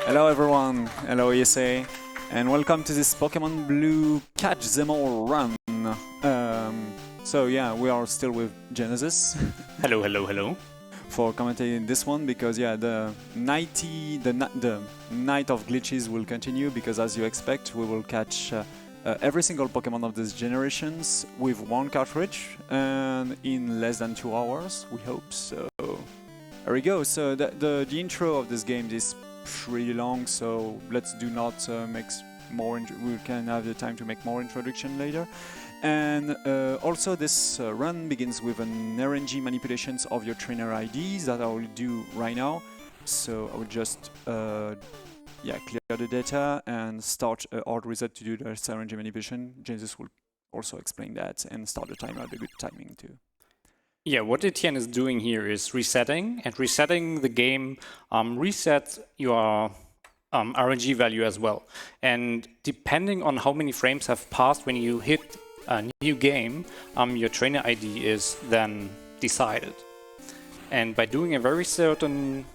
Hello everyone, hello ESA, and welcome to this Pokemon Blue Catch Them All run. So yeah, we are still with Genesis. Hello, hello, hello. For commentating this one, because yeah, the night of glitches will continue, because as you expect, we will catch every single Pokemon of these generations with one cartridge, and in less than 2 hours, we hope. So there we go. So the intro of this game is pretty long, so let's do not make more. We can have the time to make more introduction later. And also this run begins with an RNG manipulations of your trainer IDs that I will do right now. So I will just clear the data and start a hard reset to do the RNG manipulation. Genesis will also explain that and start the timer at a good timing too. Yeah, what AEtienne is doing here is resetting, and resetting the game resets your RNG value as well. And depending on how many frames have passed when you hit a new game, your trainer ID is then decided. And by doing a very certain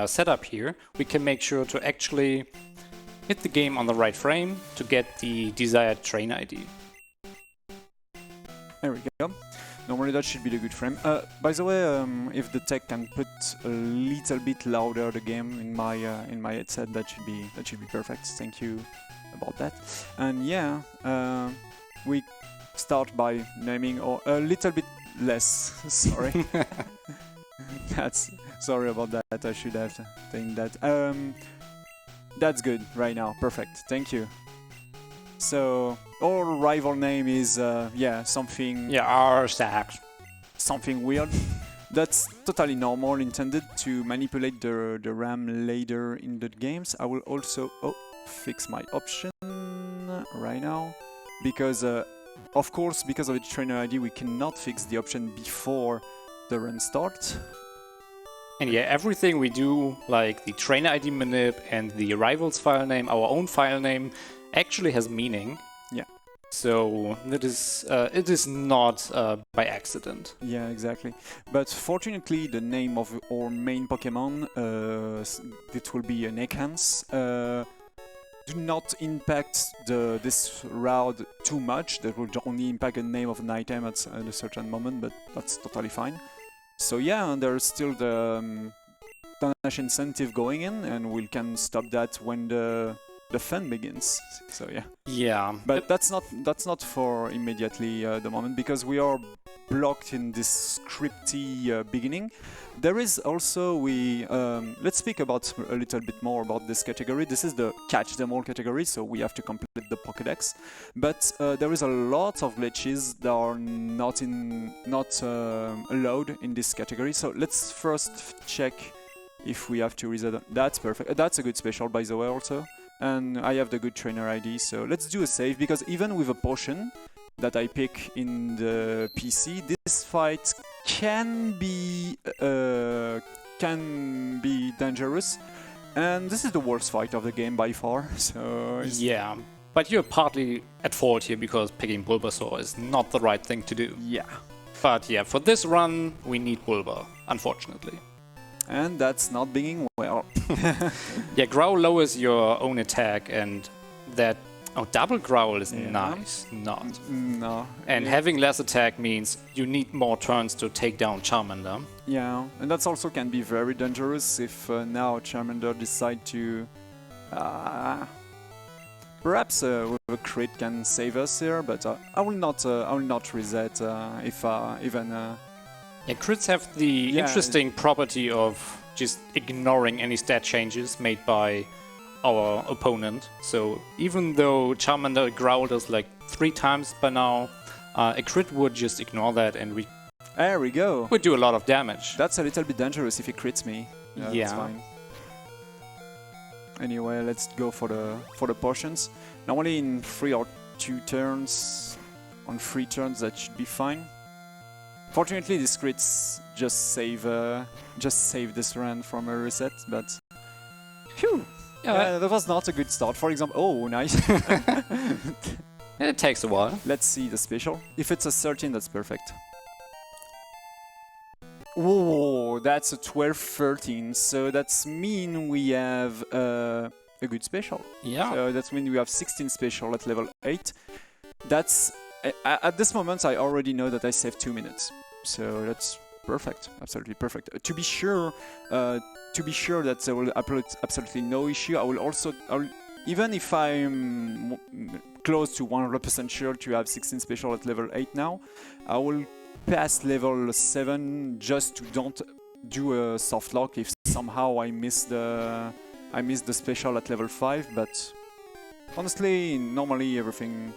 setup here, we can make sure to actually hit the game on the right frame to get the desired trainer ID. There we go. Normally that should be the good frame. By the way, if the tech can put a little bit louder the game in my headset, that should be perfect. Thank you about that. And yeah, we start by naming, or a little bit less. Sorry, sorry about that. I should have taken that. That's good right now. Perfect. Thank you. So our rival name is something. Yeah, R-Stacks. Something weird. That's totally normal, intended to manipulate the RAM later in the games. I will also fix my option right now, because of course, because of the trainer ID, we cannot fix the option before the run starts. And yeah, everything we do, like the trainer ID manip and the rivals file name, our own file name, actually has meaning. Yeah. So it is not by accident. Yeah, exactly. But fortunately, the name of our main Pokemon, it will be an Ekans, do not impact this route too much. That will only impact the name of an item at a certain moment, but that's totally fine. So yeah, and there's still the donation incentive going in, and we can stop that when the fun begins. So yeah. Yeah. But that's not for immediately the moment, because we are blocked in this scripty beginning. There is also let's speak about a little bit more about this category. This is the catch them all category, so we have to complete the Pokedex. But there is a lot of glitches that are not allowed in this category. So let's first check if we have to reset. That's perfect. That's a good special, by the way, also. And I have the good trainer ID, so let's do a save, because even with a potion that I pick in the PC, this fight can be dangerous, and this is the worst fight of the game by far. So yeah, but you're partly at fault here, because picking Bulbasaur is not the right thing to do. Yeah. But yeah, for this run we need Bulba, unfortunately. And that's not being well. Yeah, Growl lowers your own attack, and that double Growl is nice. Not. No. And having less attack means you need more turns to take down Charmander. Yeah, and that's also can be very dangerous if now Charmander decide to perhaps with a crit can save us here, but I will not reset if even. Yeah, crits have the interesting property of just ignoring any stat changes made by our opponent. So even though Charmander growled us like 3 times by now, a crit would just ignore that, and there we go. Would do a lot of damage. That's a little bit dangerous if he crits me. Yeah. That's fine. Anyway, let's go for the potions. Normally in 3 or 2 turns, on 3 turns that should be fine. Fortunately, these crits just save this run from a reset, but phew, that was not a good start. For example, oh, nice. It takes a while. Let's see the special. If it's a 13, that's perfect. Oh, that's a 12-13. So that's mean we have a good special. Yeah. So that's mean we have 16 special at level 8. That's at this moment I already know that I saved 2 minutes. So that's perfect, absolutely perfect. To be sure that there will absolutely no issue, I will even if I'm close to 100% sure to have 16 special at level 8 now, I will pass level 7 just to don't do a soft lock if somehow I miss the special at level 5, but honestly, normally everything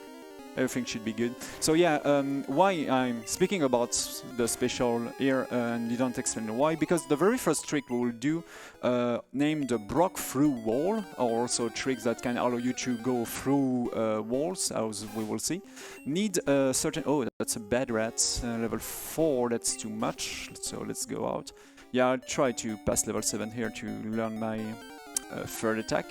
should be good. So yeah, why I'm speaking about the special here and you don't explain why, because the very first trick we will do, named the Brock through wall, or also tricks that can allow you to go through walls, as we will see, need a certain... Oh, that's a bad rat, level 4, that's too much, so let's go out. Yeah, I'll try to pass level 7 here to learn my third attack.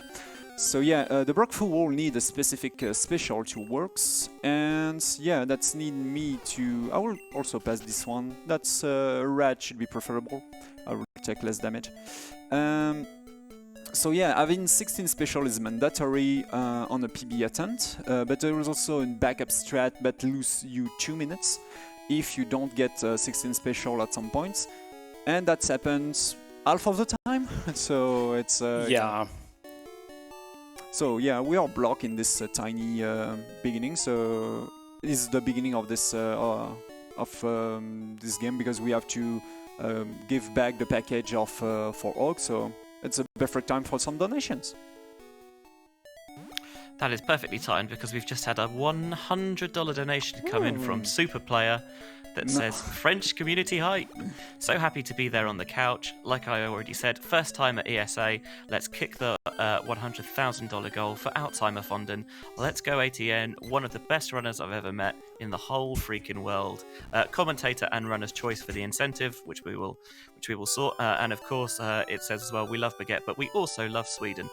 So yeah, the Brock through wall need a specific special to works, and yeah, that's need me to... I will also pass this one. That's rat should be preferable. I will take less damage. So yeah, having 16 special is mandatory on a PB attempt, but there is also a backup strat that lose you 2 minutes if you don't get 16 special at some points, and that happens half of the time. So it's yeah. So yeah, we are blocking this tiny beginning. So this is the beginning of this this game, because we have to give back the package of for Orc. So it's a perfect time for some donations. That is perfectly timed, because we've just had a $100 donation come in from Super Player that says French community hype. So happy to be there on the couch. Like I already said, first time at ESA. Let's kick the $100,000 goal for Alzheimer Fonden. Let's go AEtienne, one of the best runners I've ever met in the whole freaking world. Commentator and runner's choice for the incentive, which we will sort. And of course, it says as well, we love baguette, but we also love Sweden.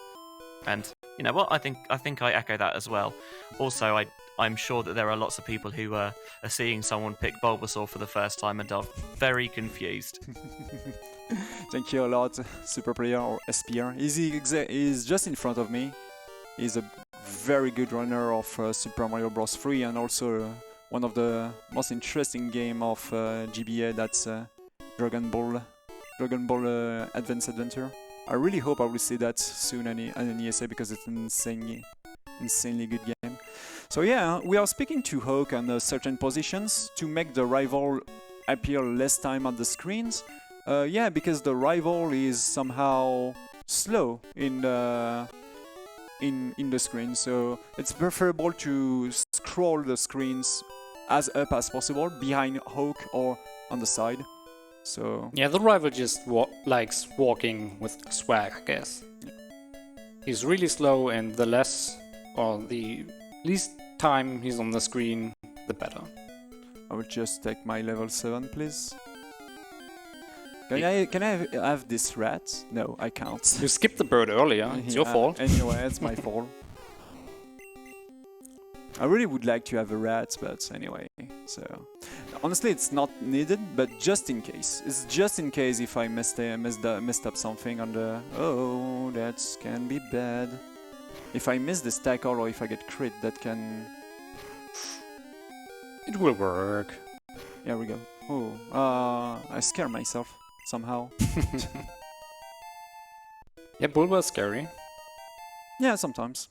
And you know what? I think I echo that as well. Also, I'm sure that there are lots of people who are seeing someone pick Bulbasaur for the first time and are very confused. Thank you a lot, Super Player or SPR. He's just in front of me. He's a very good runner of Super Mario Bros. 3, and also one of the most interesting game of GBA, that's Dragon Ball Advance Adventure. I really hope I will see that soon in an ESA, because it's an insanely good game. So yeah, we are speaking to Hawk on certain positions to make the rival appear less time on the screens. Yeah, because the rival is somehow slow in the screen, so it's preferable to scroll the screens as up as possible behind Hawk or on the side. So yeah, the rival just likes walking with swag, I guess. Yeah. He's really slow, and the least time he's on the screen, the better. I will just take my level 7, please. Can I have this rat? No, I can't. You skipped the bird earlier. It's your fault. Anyway, it's my fault. I really would like to have a rat, but anyway, so... Honestly, it's not needed, but just in case. It's just in case if I messed up something on the... Oh, that can be bad. If I miss this tackle or if I get crit, that can... It will work. Here we go. Oh, I scare myself somehow. Yeah, Bulba is scary. Yeah, sometimes.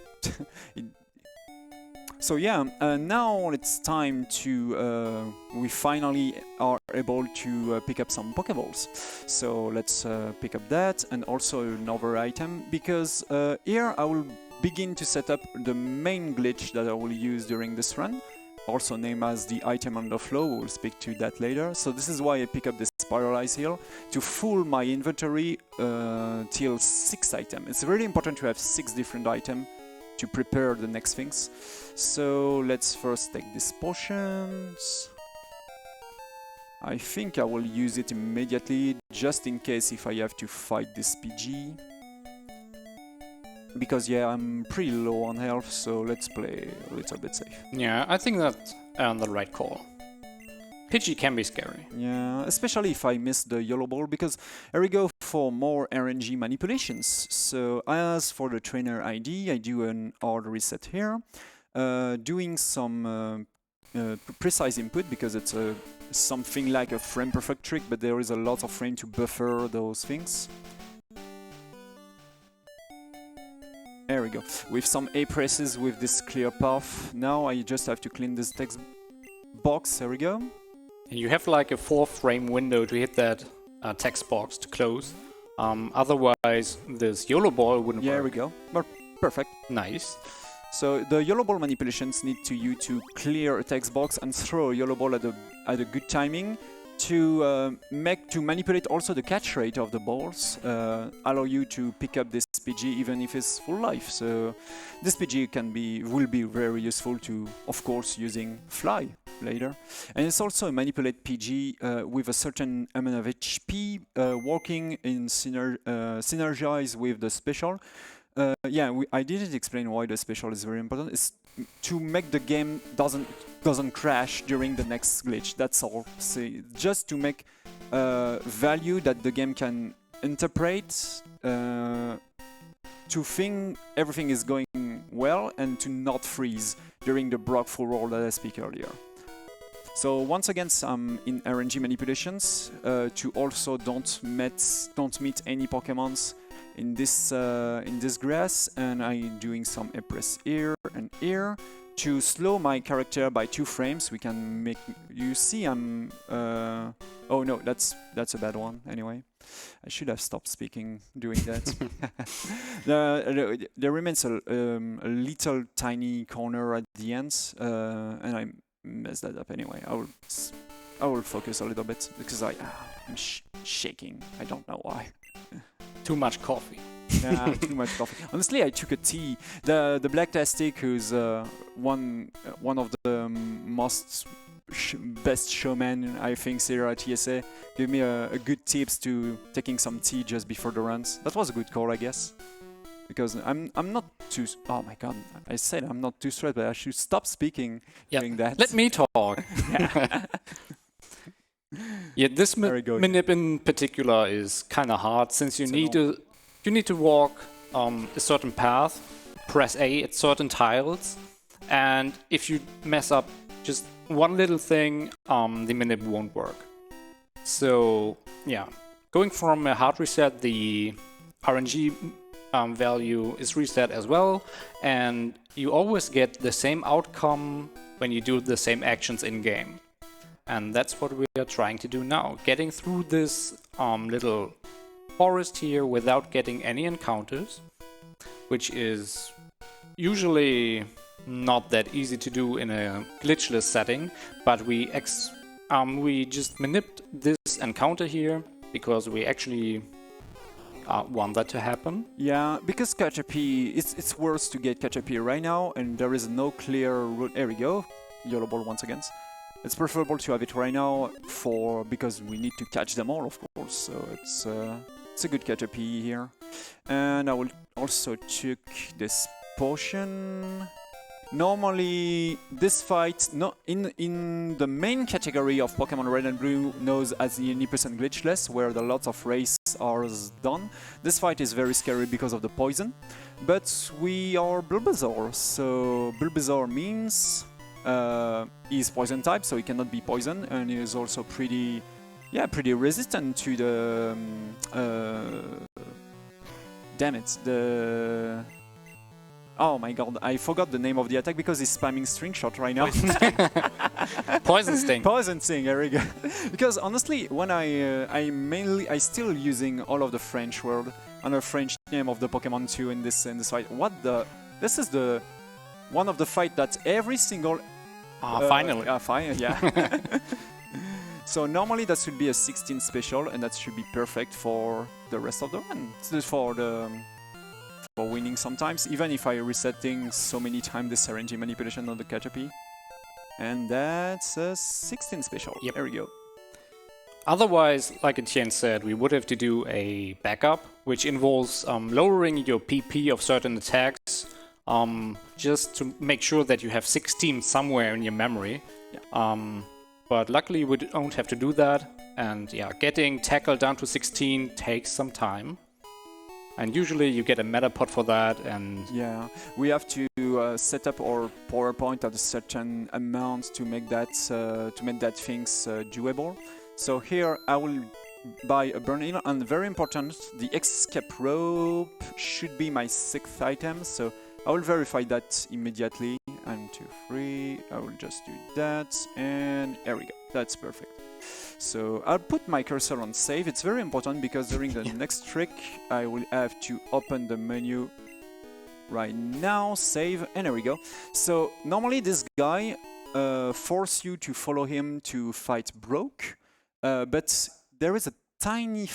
So yeah, now it's time to... we finally are able to pick up some Pokeballs. So let's pick up that, and also another item, because here I will begin to set up the main glitch that I will use during this run, also named as the item on the flow. We'll speak to that later. So this is why I pick up this Spiralize Heal, to full my inventory till 6 items. It's really important to have 6 different items to prepare the next things. So let's first take these potions. I think I will use it immediately, just in case if I have to fight this PG. Because yeah, I'm pretty low on health, so let's play a little bit safe. Yeah, I think that's the right call. PG can be scary. Yeah, especially if I miss the yellow ball, because here we go for more RNG manipulations. So as for the trainer ID, I do an hard reset here, doing some precise input because it's something like a frame perfect trick, but there is a lot of frame to buffer those things. There we go. With some A presses with this clear path. Now I just have to clean this text box. There we go. And you have like a 4-frame window to hit that text box to close. Otherwise, this YOLO ball wouldn't work. There we go. Well, perfect. Nice. So the YOLO ball manipulations need you to clear a text box and throw a YOLO ball at a good timing to manipulate also the catch rate of the balls, allow you to pick up this PG even if it's full life. So this PG will be very useful to, of course, using fly later. And it's also a manipulate PG with a certain amount of HP, working in synergize with the special. I didn't explain why the special is very important. It's to make the game doesn't crash during the next glitch. That's all. So just to make value that the game can interpret, to think everything is going well and to not freeze during the block full roll that I speak earlier. So once again, some in RNG manipulations to also don't meet any Pokemons in this grass, and I'm doing some A press here and here to slow my character by 2 frames. We can make you see I'm oh no, that's a bad one. Anyway, I should have stopped speaking doing that. There remains a little tiny corner at the end, and I messed that up anyway. I will focus a little bit because I'm shaking. I don't know why. Too much coffee. Yeah, too much coffee. Honestly, I took a tea. The Black Tastic, who's one of the most best showmen, I think, here at TSA, gave me a good tips to taking some tea just before the runs. That was a good call, I guess. Because I'm not too... Oh my god, I said I'm not too stressed, but I should stop speaking doing that. Let me talk. Yeah, this manip in particular is kind of hard since you need to walk a certain path, press A at certain tiles, and if you mess up just one little thing, the manip won't work. So yeah, going from a hard reset, the RNG value is reset as well, and you always get the same outcome when you do the same actions in game. And that's what we are trying to do now, getting through this little forest here without getting any encounters, which is usually not that easy to do in a glitchless setting, but we just manipped this encounter here because we actually want that to happen. Yeah, because Caterpie, it's worse to get Caterpie right now, and there is no clear route. There we go, YOLO ball once again. It's preferable to have it right now because we need to catch them all, of course. So it's a good Caterpie here, and I will also check this potion. Normally, this fight, in the main category of Pokemon Red and Blue, known as the 80% glitchless, where the lots of races are done. This fight is very scary because of the poison, but we are Bulbasaur, so Bulbasaur means he's poison type, so he cannot be poisoned, and he is also pretty resistant to the oh my god, I forgot the name of the attack because he's spamming string shot right now. Poison sting. Poison sting, there we go. Because honestly, when I still using all of the French word and a French name of the Pokemon 2 in this fight. This is the one of the fight that every single finally. Finally, yeah. So normally that should be a 16 special, and that should be perfect for the rest of the run. For winning sometimes, even if I resetting so many times the RNG manipulation on the Caterpie. And that's a 16 special. Yep. There we go. Otherwise, like AEtienne said, we would have to do a backup, which involves lowering your PP of certain attacks, just to make sure that you have 16 somewhere in your memory. Yeah. But luckily we don't have to do that. And yeah, getting tackle down to 16 takes some time. And usually you get a meta pot for that, and yeah, we have to set up our PowerPoint at a certain amount to make that things doable. So here I will buy a burn-in, and very important, the escape rope should be my 6th item. So I will verify that immediately. 1, 2, 3. I will just do that, and there we go. That's perfect. So I'll put my cursor on save. It's very important because during the next trick I will have to open the menu right now, save, and there we go. So normally this guy force you to follow him to fight Broke, but there is a tiny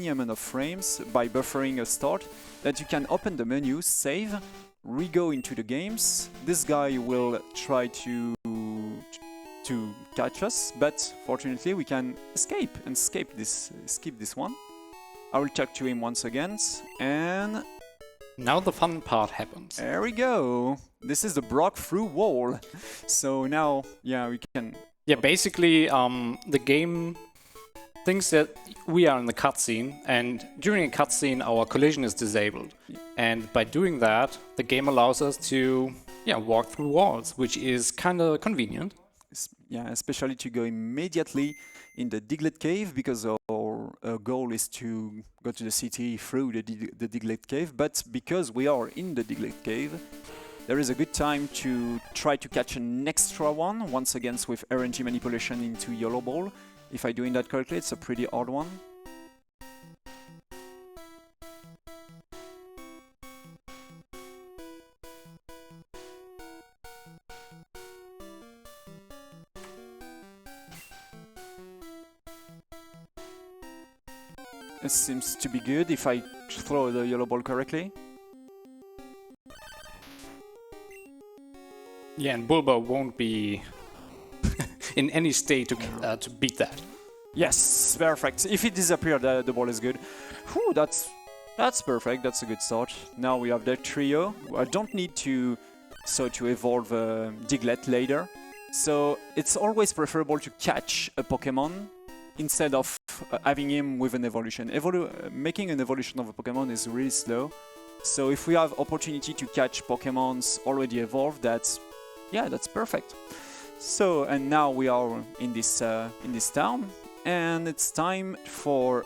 amount of frames by buffering a start that you can open the menu, save, re-go into the games. This guy will try to catch us, but fortunately we can skip this one. I will talk to him once again, and now the fun part happens. There we go. This is the Brock through wall. So now, yeah, we can. Yeah, basically, the game thinks that we are in the cutscene, and during a cutscene, our collision is disabled. And by doing that, the game allows us to, walk through walls, which is kind of convenient. Yeah, especially to go immediately in the Diglett Cave, because our goal is to go to the city through the Diglett Cave. But because we are in the Diglett Cave, there is a good time to try to catch an extra one, once again with RNG manipulation into Yellow Ball. If I'm doing that correctly, it's a pretty odd one. It seems to be good if I throw the yellow ball correctly. Yeah, and Bulba won't be in any state to beat that. Yes, perfect. If it disappears, the ball is good. Whew, that's perfect. That's a good start. Now we have the trio. I don't need to evolve Diglett later. So it's always preferable to catch a Pokemon instead of having him with an evolution. Making an evolution of a Pokemon is really slow. So if we have opportunity to catch Pokemons already evolved, that's perfect. So, and now we are in this town, and it's time for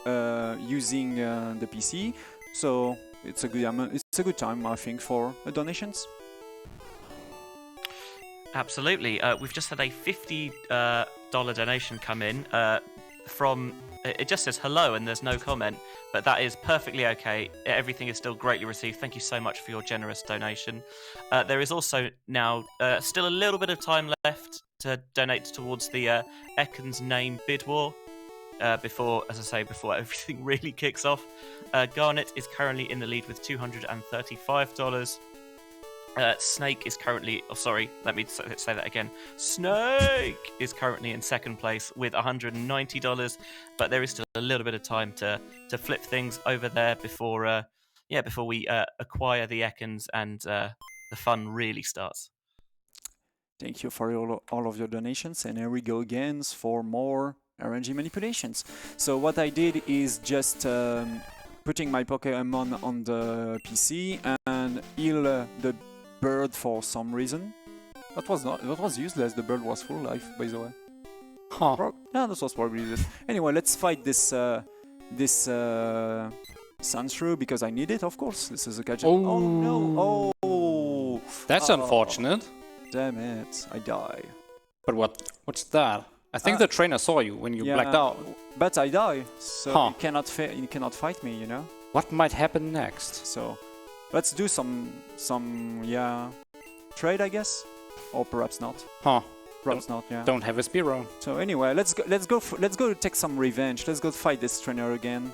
using the PC. So it's a good time, I think, for donations. Absolutely. We've just had a $50 donation come in from. It just says hello and there's no comment, but that is perfectly okay. Everything is still greatly received. Thank you so much for your generous donation. There is also now still a little bit of time left to donate towards the Ekken's Name bid war before everything really kicks off. Garnet is currently in the lead with $235. Snake is currently... Oh, sorry, let me say that again. Snake is currently in second place with $190, but there is still a little bit of time to flip things over there before we acquire the Ekans and the fun really starts. Thank you for all of your donations, and here we go again for more RNG manipulations. So what I did is just putting my Pokemon on the PC and heal the bird for some reason. That was useless. The bird was full life, by the way. Huh. Yeah, this was probably useless. Anyway, let's fight this Sunshrew because I need it, of course. This is a gadget. Oh no! Oh, that's unfortunate. Damn it! I die. But what's that? I think the trainer saw you when you blacked out. But I die, so you cannot fight me, you know. What might happen next? So. Let's do some trade, I guess, or perhaps not. Perhaps not. Yeah. Don't have a Speedrun. So anyway, let's go take some revenge. Let's go fight this trainer again.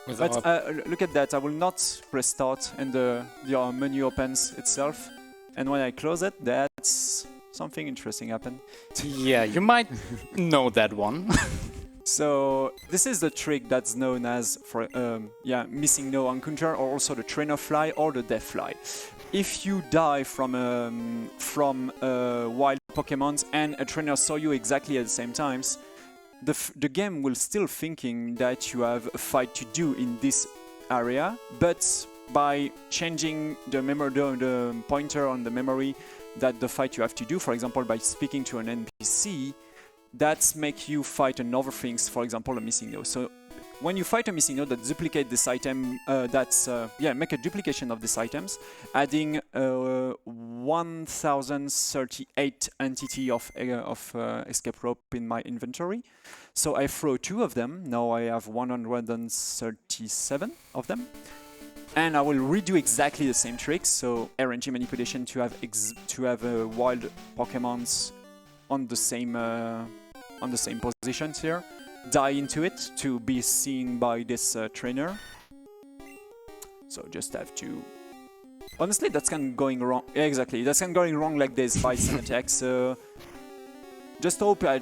But look at that. I will not press start, and the menu opens itself. And when I close it, that's something interesting happened. Yeah, you might know that one. So this is the trick that's known as missing no encounter, or also the trainer fly or the death fly. if you die from wild Pokemons and a trainer saw you exactly at the same times, the game will still thinking that you have a fight to do in this area, but by changing the pointer on the memory that the fight you have to do, for example, by speaking to an NPC, that's make you fight another things, for example, a missing node. So when you fight a missing node that duplicate this item, make a duplication of these items, adding 1038 entity of escape rope in my inventory. So I throw 2 of them. Now I have 137 of them. And I will redo exactly the same tricks. So RNG manipulation to have wild Pokemons on the same positions here. Die into it to be seen by this trainer. So just have to. Honestly, that's kind of going wrong. Yeah, exactly, that's kind of going wrong like this by Syntax. So just hope I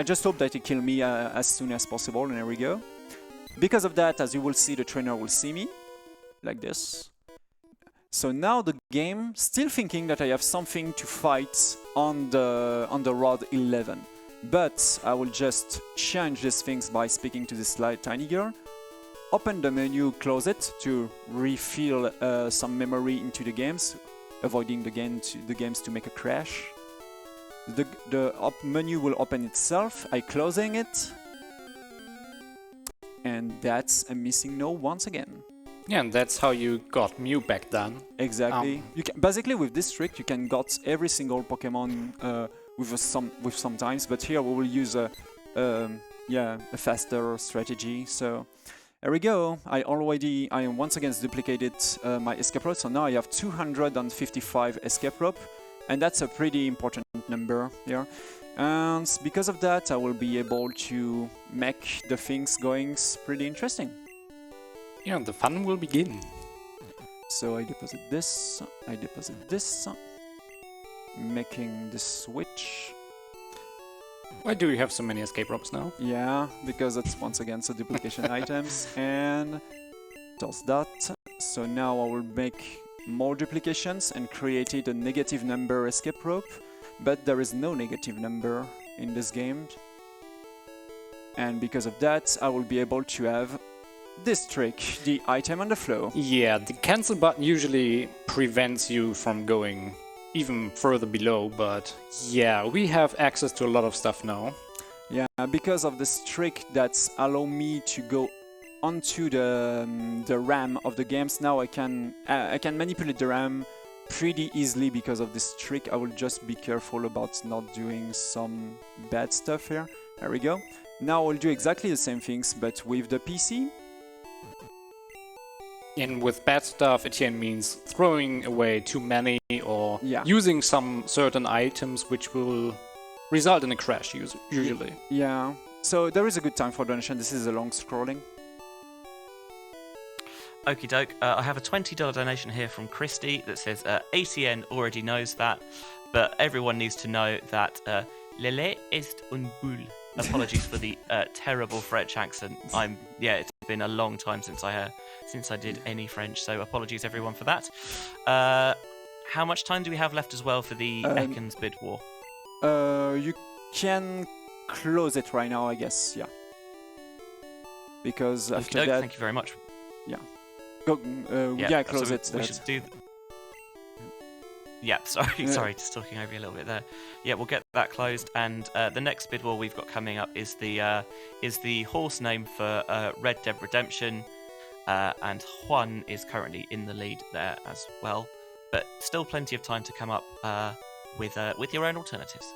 just hope that he kill me as soon as possible. And there we go. Because of that, as you will see, the trainer will see me like this. So now the game still thinking that I have something to fight on the Rod 11. But I will just change these things by speaking to this tiny girl. Open the menu, close it to refill some memory into the games, avoiding the games to make a crash. The menu will open itself. I closing it. And that's a missing node once again. Yeah, and that's how you got Mew back then. Exactly. You can, basically, with this trick, you can got every single Pokemon with some times, but here we will use a faster strategy. So there we go. I once again duplicated my escape rope, so now I have 255 escape rope, and that's a pretty important number here. And because of that, I will be able to make the things going pretty interesting. Yeah, the fun will begin. So I deposit this, making the switch. Why do you have so many escape ropes now? Yeah, because it's once again so duplication items, and does that. So now I will make more duplications and created a negative number escape rope. But there is no negative number in this game. And because of that, I will be able to have this trick, the item on the flow. Yeah, the cancel button usually prevents you from going even further below, but yeah, we have access to a lot of stuff now. Yeah, because of this trick that's allow me to go onto the RAM of the games. Now I can manipulate the RAM pretty easily because of this trick. I will just be careful about not doing some bad stuff here. There we go. Now I'll do exactly the same things, but with the PC. And with bad stuff, Etienne means throwing away too many or using some certain items which will result in a crash usually. Yeah, so there is a good time for donation. This is a long scrolling. Okie doke. I have a $20 donation here from Christy that says AEtienne already knows that, but everyone needs to know that Lele est un boule. Apologies for the terrible French accent. It's been a long time since I did any French, so apologies everyone for that. How much time do we have left as well for the Ekans bid war? You can close it right now, I guess. Yeah. Because after that. Thank you very much. Yeah. Go, close it. We should do. Yeah, sorry, just talking over you a little bit there. Yeah, we'll get that closed, and the next bid war we've got coming up is the horse name for Red Dead Redemption, and Juan is currently in the lead there as well. But still plenty of time to come up with your own alternatives.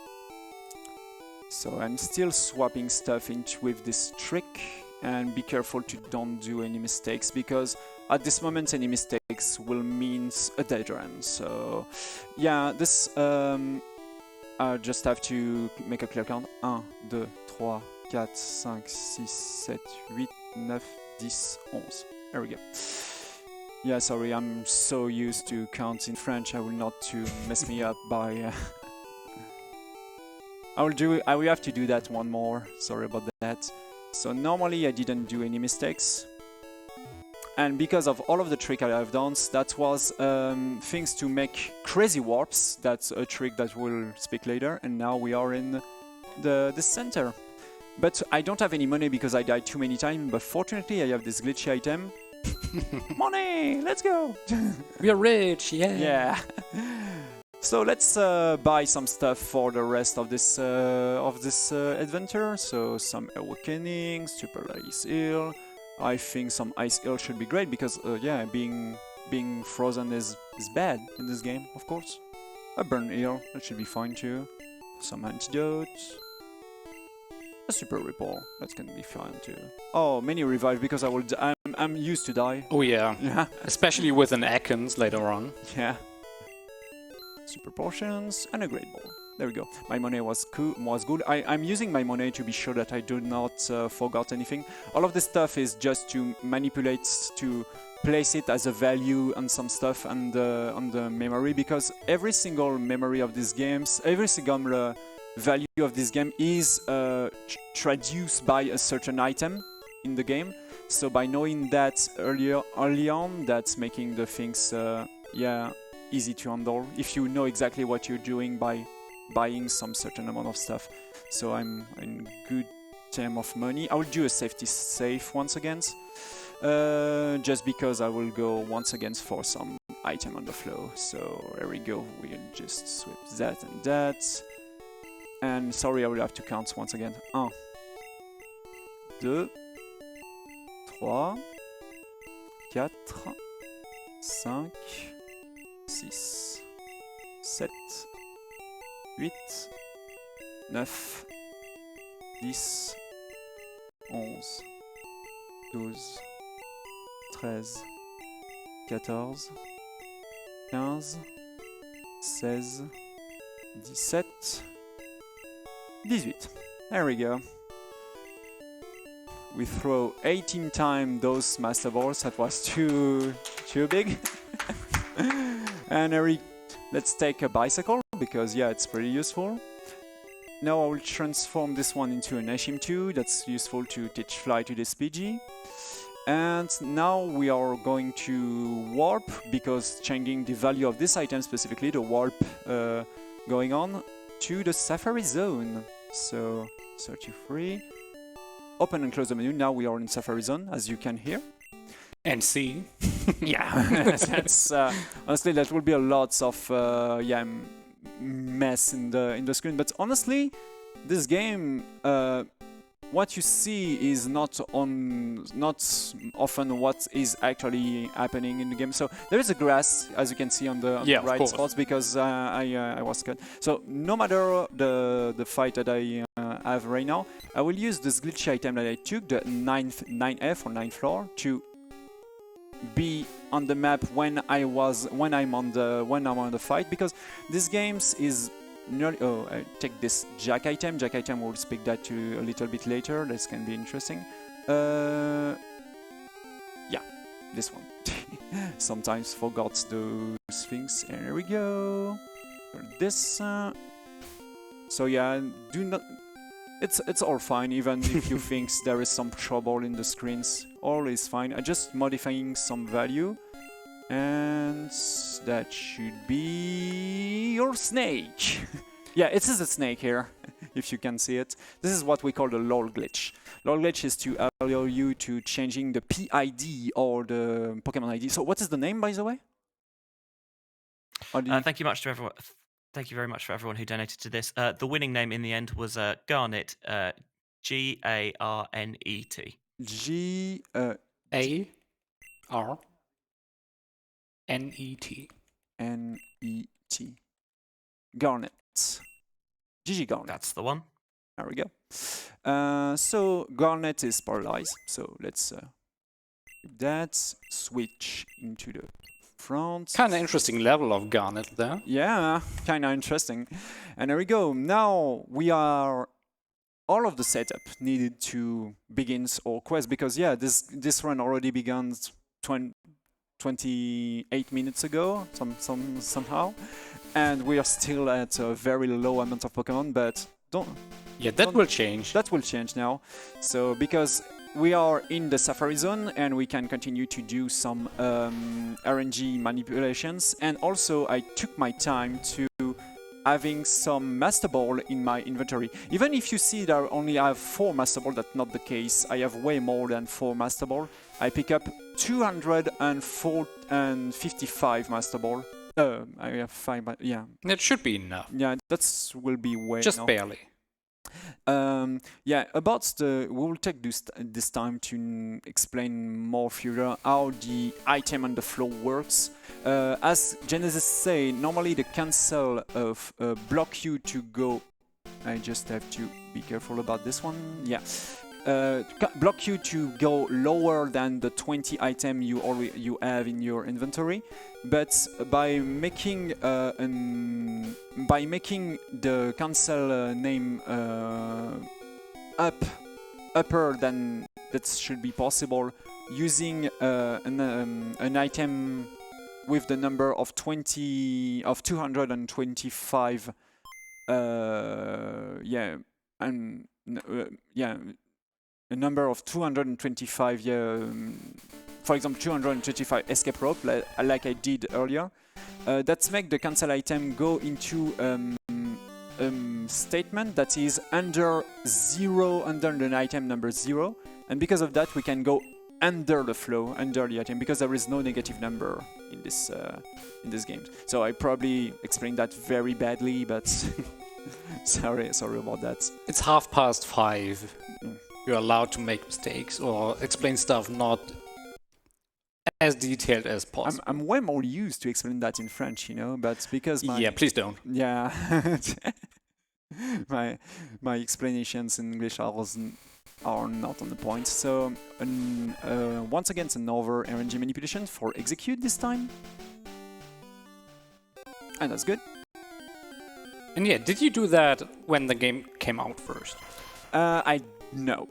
So I'm still swapping stuff with this trick, and be careful to don't do any mistakes, because at this moment any mistakes will mean a dead run. So yeah, this I just have to make a clear count. 1, 2, 3, 4, 5, 6, 7, 8, 9, 10, 11. There we go. Yeah, sorry, I'm so used to count in French. I will not to mess me up by. I will have to do that one more. Sorry about that. So normally I didn't do any mistakes. And because of all of the trick I have done, that was things to make crazy warps. That's a trick that we'll speak later. And now we are in the center. But I don't have any money because I died too many times. But fortunately, I have this glitchy item. Money! Let's go! We are rich, yeah! Yeah. So let's buy some stuff for the rest of this adventure. So some awakening, super ice eel. I think some ice eel should be great because yeah, being frozen is bad in this game, of course. A burn eel, that should be fine too. Some antidotes. A super ripple, that can be fine too. Oh, many revive because I'm used to die. Oh yeah. Yeah. Especially with an Ekans later on. Yeah. Super potions and a great ball. There we go. My money was good. I'm using my money to be sure that I do not forget anything. All of this stuff is just to manipulate, to place it as a value on some stuff and on the memory, because every single memory of these games, every single value of this game is traduced by a certain item in the game. So by knowing that early on, that's making the things yeah, easy to handle if you know exactly what you're doing by buying some certain amount of stuff. So I'm in good term of money. I will do a safety safe once again, just because I will go once again for some item on the flow. So there we go. We'll just swap that and that. And sorry, I will have to count once again. 1, 2, 3, 4, 5, 6, 7, 8, 9, 10, 11, 12, 13, 14, 15, 16, 17, 18. There we go. We throw 18 times those master balls. That was too big. And let's take a bicycle because yeah, it's pretty useful. Now I will transform this one into an Ashim 2. That's useful to teach fly to this PG. And now we are going to warp because changing the value of this item, specifically the warp going on to the Safari Zone. So 33. Open and close the menu. Now we are in Safari Zone, as you can hear. And see. Yeah, that's honestly that will be a lot of yeah, mess in the screen. But honestly, this game, what you see is not often what is actually happening in the game. So there is a grass, as you can see on the right spots, because I was cut. So no matter the fight that I have right now, I will use this glitchy item that I took, the 9F or 9th floor, to be on the map when I'm on the fight, because this games is nearly. Oh, I take this jack item. Jack item, we'll speak that to a little bit later. This can be interesting. Yeah, this one. Sometimes forgot those things. And here we go. This. So yeah, do not. It's all fine, even if you think there is some trouble in the screens. All is fine. I'm just modifying some value. And that should be your snake. Yeah, it is a snake here, if you can see it. This is what we call the LOL glitch. LOL glitch is to allow you to changing the PID or the Pokemon ID. So what is the name, by the way? Thank you much to everyone. Thank you very much for everyone who donated to this. The winning name in the end was Garnet, Garnet. Garnet. Garnet. GG Garnet. That's the one. There we go. So Garnet is paralyzed. So let's that switch into the front. Kind of interesting level of Garnet there. Yeah, kind of interesting. And there we go. Now we are all of the setup needed to begin our quest, because yeah, this run already began 28 minutes ago, somehow, and we are still at a very low amount of Pokemon, but that will change. That will change now. So because we are in the Safari Zone and we can continue to do some RNG manipulations. And also, I took my time to having some Master Ball in my inventory. Even if you see that I only have 4 Master Ball, that's not the case. I have way more than 4 Master Ball. I pick up 255 Master Ball. I have 5, but yeah. That should be enough. Yeah, that will be way Just enough. barely. Yeah, about we will take this time to explain more further how the item on the floor works. As Genesis say, normally the cancel of block you to go. I just have to be careful about this one. Yeah. Block you to go lower than the 20 item you have in your inventory, but by making the cancel name upper than that should be possible using an item with the number of 225 a number of 225, for example, 225 escape rope, like I did earlier. That's make the cancel item go into statement that is under 0, under the item number 0, and because of that we can go under the flow, under the item, because there is no negative number in this game. So I probably explained that very badly, but sorry about that. It's 5:30. You're allowed to make mistakes or explain stuff not as detailed as possible. I'm way more used to explain that in French, but because Yeah, please don't. Yeah. my explanations in English are not on the point. So once again, it's another RNG manipulation for execute this time. And that's good. And yeah, did you do that when the game came out first? No.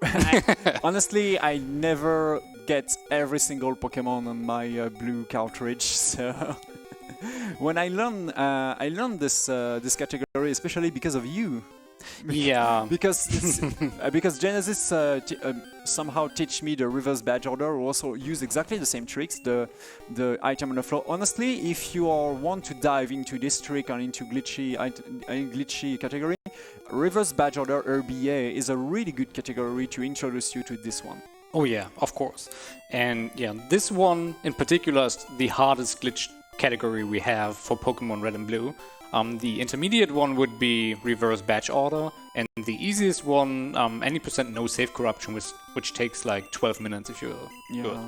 Honestly, I never get every single Pokemon on my blue cartridge, so when I learned this category, especially because of you. Yeah. because Genesis somehow teach me the reverse badge order, who also use exactly the same tricks, the item on the floor. Honestly, if you want to dive into this trick or into glitchy category, reverse badge order RBA is a really good category to introduce you to this one. Oh yeah, of course. And yeah, this one in particular is the hardest glitch category we have for Pokemon Red and Blue. The intermediate one would be reverse badge order, and the easiest one, any percent no save corruption, which takes like 12 minutes if you're good.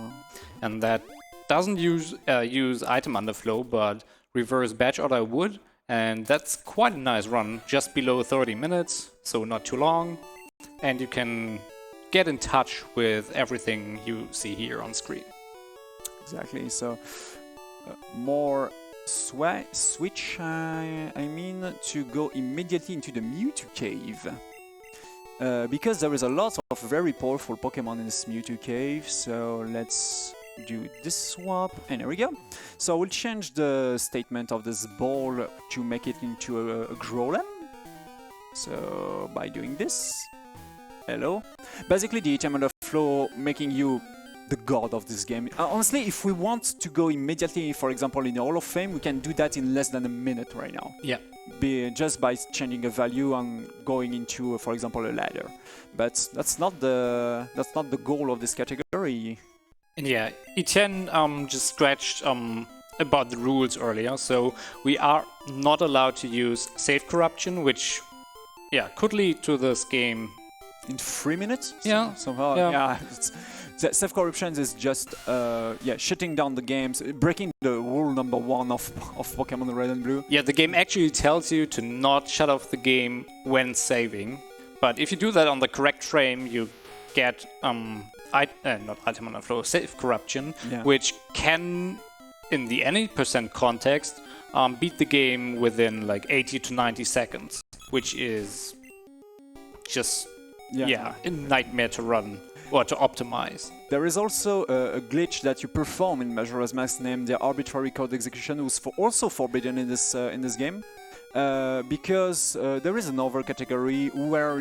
And that doesn't use item underflow, but reverse badge order would, and that's quite a nice run, just below 30 minutes, so not too long, and you can get in touch with everything you see here on screen. Exactly. So more switch, to go immediately into the Mewtwo cave. Because there is a lot of very powerful Pokemon in this Mewtwo cave, so let's do this swap, and there we go. So we'll change the statement of this ball to make it into a Growlithe. So by doing this, hello. Basically the item on the floor making you the god of this game. Honestly, if we want to go immediately, for example, in the Hall of Fame, we can do that in less than a minute right now. Yeah. Just by changing a value and going into, for example, a ladder. But that's not the goal of this category. And yeah, Etienne just scratched about the rules earlier. So we are not allowed to use save corruption, which could lead to this game in 3 minutes. Yeah. Somehow. Yeah. Save corruption is just shutting down the games, breaking the rule number 1 of Pokemon Red and Blue. Yeah, the game actually tells you to not shut off the game when saving, but if you do that on the correct frame, you get not item on the floor, save corruption, which can, in the any percent context, beat the game within like 80 to 90 seconds, which is just a nightmare to run. Or to optimize. There is also a glitch that you perform in Majora's Mask named the arbitrary code execution, who's also forbidden in this game, because there is another category where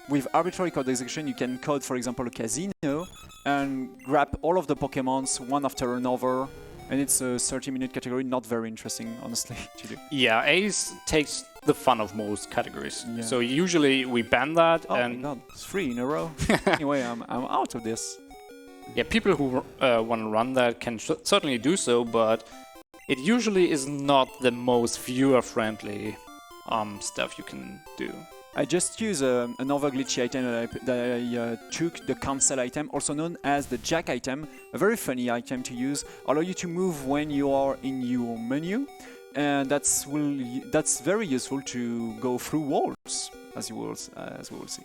with arbitrary code execution, you can code, for example, a casino and grab all of the Pokemons one after another. And it's a 30-minute category, not very interesting, honestly, to do. Yeah, Ace takes the fun of most categories. Yeah. So usually we ban that. Oh and my god, it's 3 in a row. Anyway, I'm out of this. Yeah, people who want to run that can certainly do so, but it usually is not the most viewer-friendly stuff you can do. I just use another glitchy item that I took, the cancel item, also known as the jack item, a very funny item to use, allow you to move when you are in your menu, and that's very useful to go through walls, as we will see.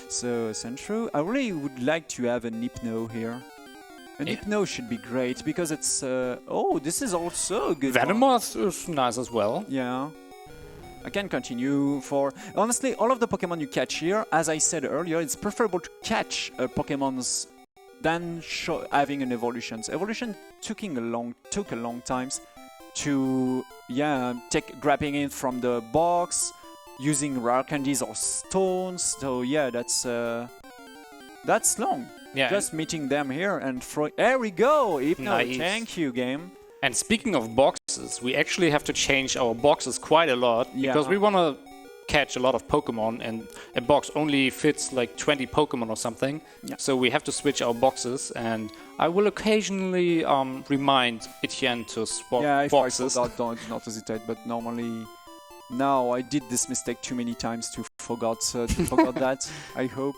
So, Centro, I really would like to have an Hypno here. An Hypno should be great, because it's... oh, this is also a good Venomoth is nice as well. Yeah. I can continue for... Honestly, all of the Pokemon you catch here, as I said earlier, it's preferable to catch Pokemons than having an evolution. So evolution took a long time to, grabbing it from the box, using rare candies or stones. So yeah, that's long. Yeah. Just meeting them here and throwing... There we go! Hypno, Nice. Thank you, game. And speaking of boxes, we actually have to change our boxes quite a lot because we want to catch a lot of Pokemon, and a box only fits like 20 Pokemon or something. Yeah. So we have to switch our boxes, and I will occasionally remind Etienne to swap boxes. I forgot, do not hesitate, but normally... Now, I did this mistake too many times to forgot that, I hope.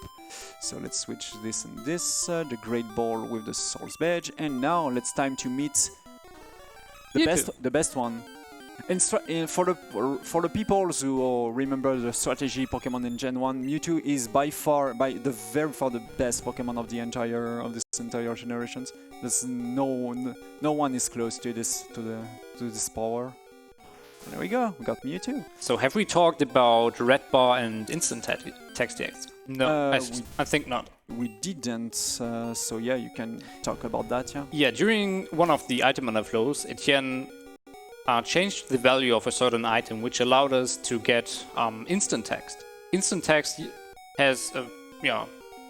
So let's switch this and this, the Great Ball with the Soul's Badge, and now let's time to meet the best one. And for the people who remember the strategy Pokemon in Gen 1, Mewtwo is by very far the best Pokemon of this entire generations. There's no one is close to this power. And there we go, we got Mewtwo. So have we talked about Red Bar and Instant Text? No, I think not. We didn't, so yeah, you can talk about that, yeah? Yeah, during one of the item underflows, Etienne changed the value of a certain item, which allowed us to get instant text. Instant text has a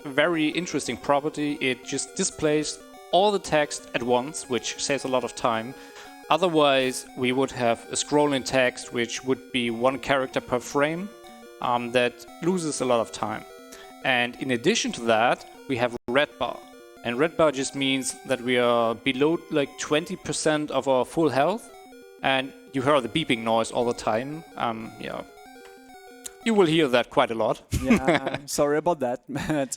very interesting property. It just displays all the text at once, which saves a lot of time. Otherwise, we would have a scrolling text, which would be one character per frame, that loses a lot of time. And in addition to that, we have Red Bar. And Red Bar just means that we are below like 20% of our full health. And you hear the beeping noise all the time. You will hear that quite a lot. Yeah, sorry about that. But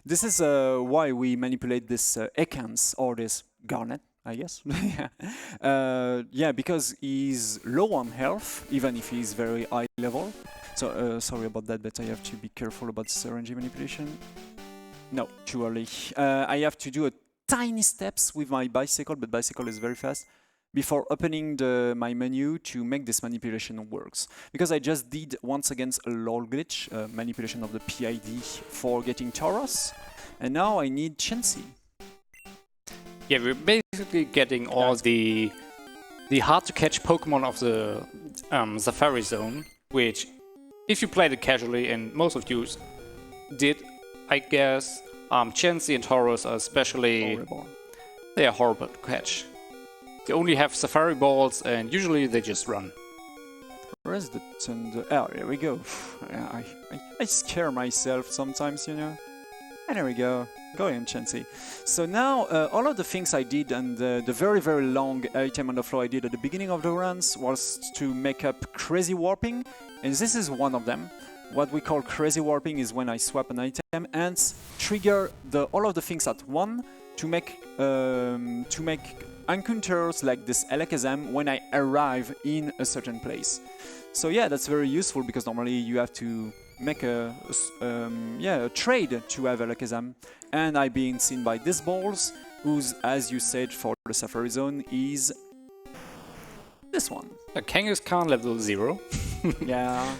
this is why we manipulate this Ekans, or this Garnet, I guess. Because he's low on health, even if he's very high level. So sorry about that, but I have to be careful about RNG manipulation. No, too early. I have to do a tiny steps with my bicycle, but bicycle is very fast, before opening my menu to make this manipulation works. Because I just did once again a LOL glitch, manipulation of the PID for getting Tauros, and now I need Chansey. Yeah, we're basically getting all the hard to catch Pokemon of the Safari Zone, which, if you played it casually, and most of you did, I guess, Chansey and Tauros are especially horrible. They are horrible to catch. They only have Safari Balls, and usually they just run. Where is the thunder? Oh, there we go. I scare myself sometimes, you know. And there we go. Go ahead, Chansey. So now, all of the things I did and the very, very long item on the floor I did at the beginning of the runs was to make up Crazy Warping, and this is one of them. What we call Crazy Warping is when I swap an item and trigger all of the things at once to make encounters like this Alakazam when I arrive in a certain place. So yeah, that's very useful because normally you have to make a trade to have Alakazam, and I being seen by these balls, whose, as you said, for the Safari Zone is this one. Kangaskhan level 0. Yeah,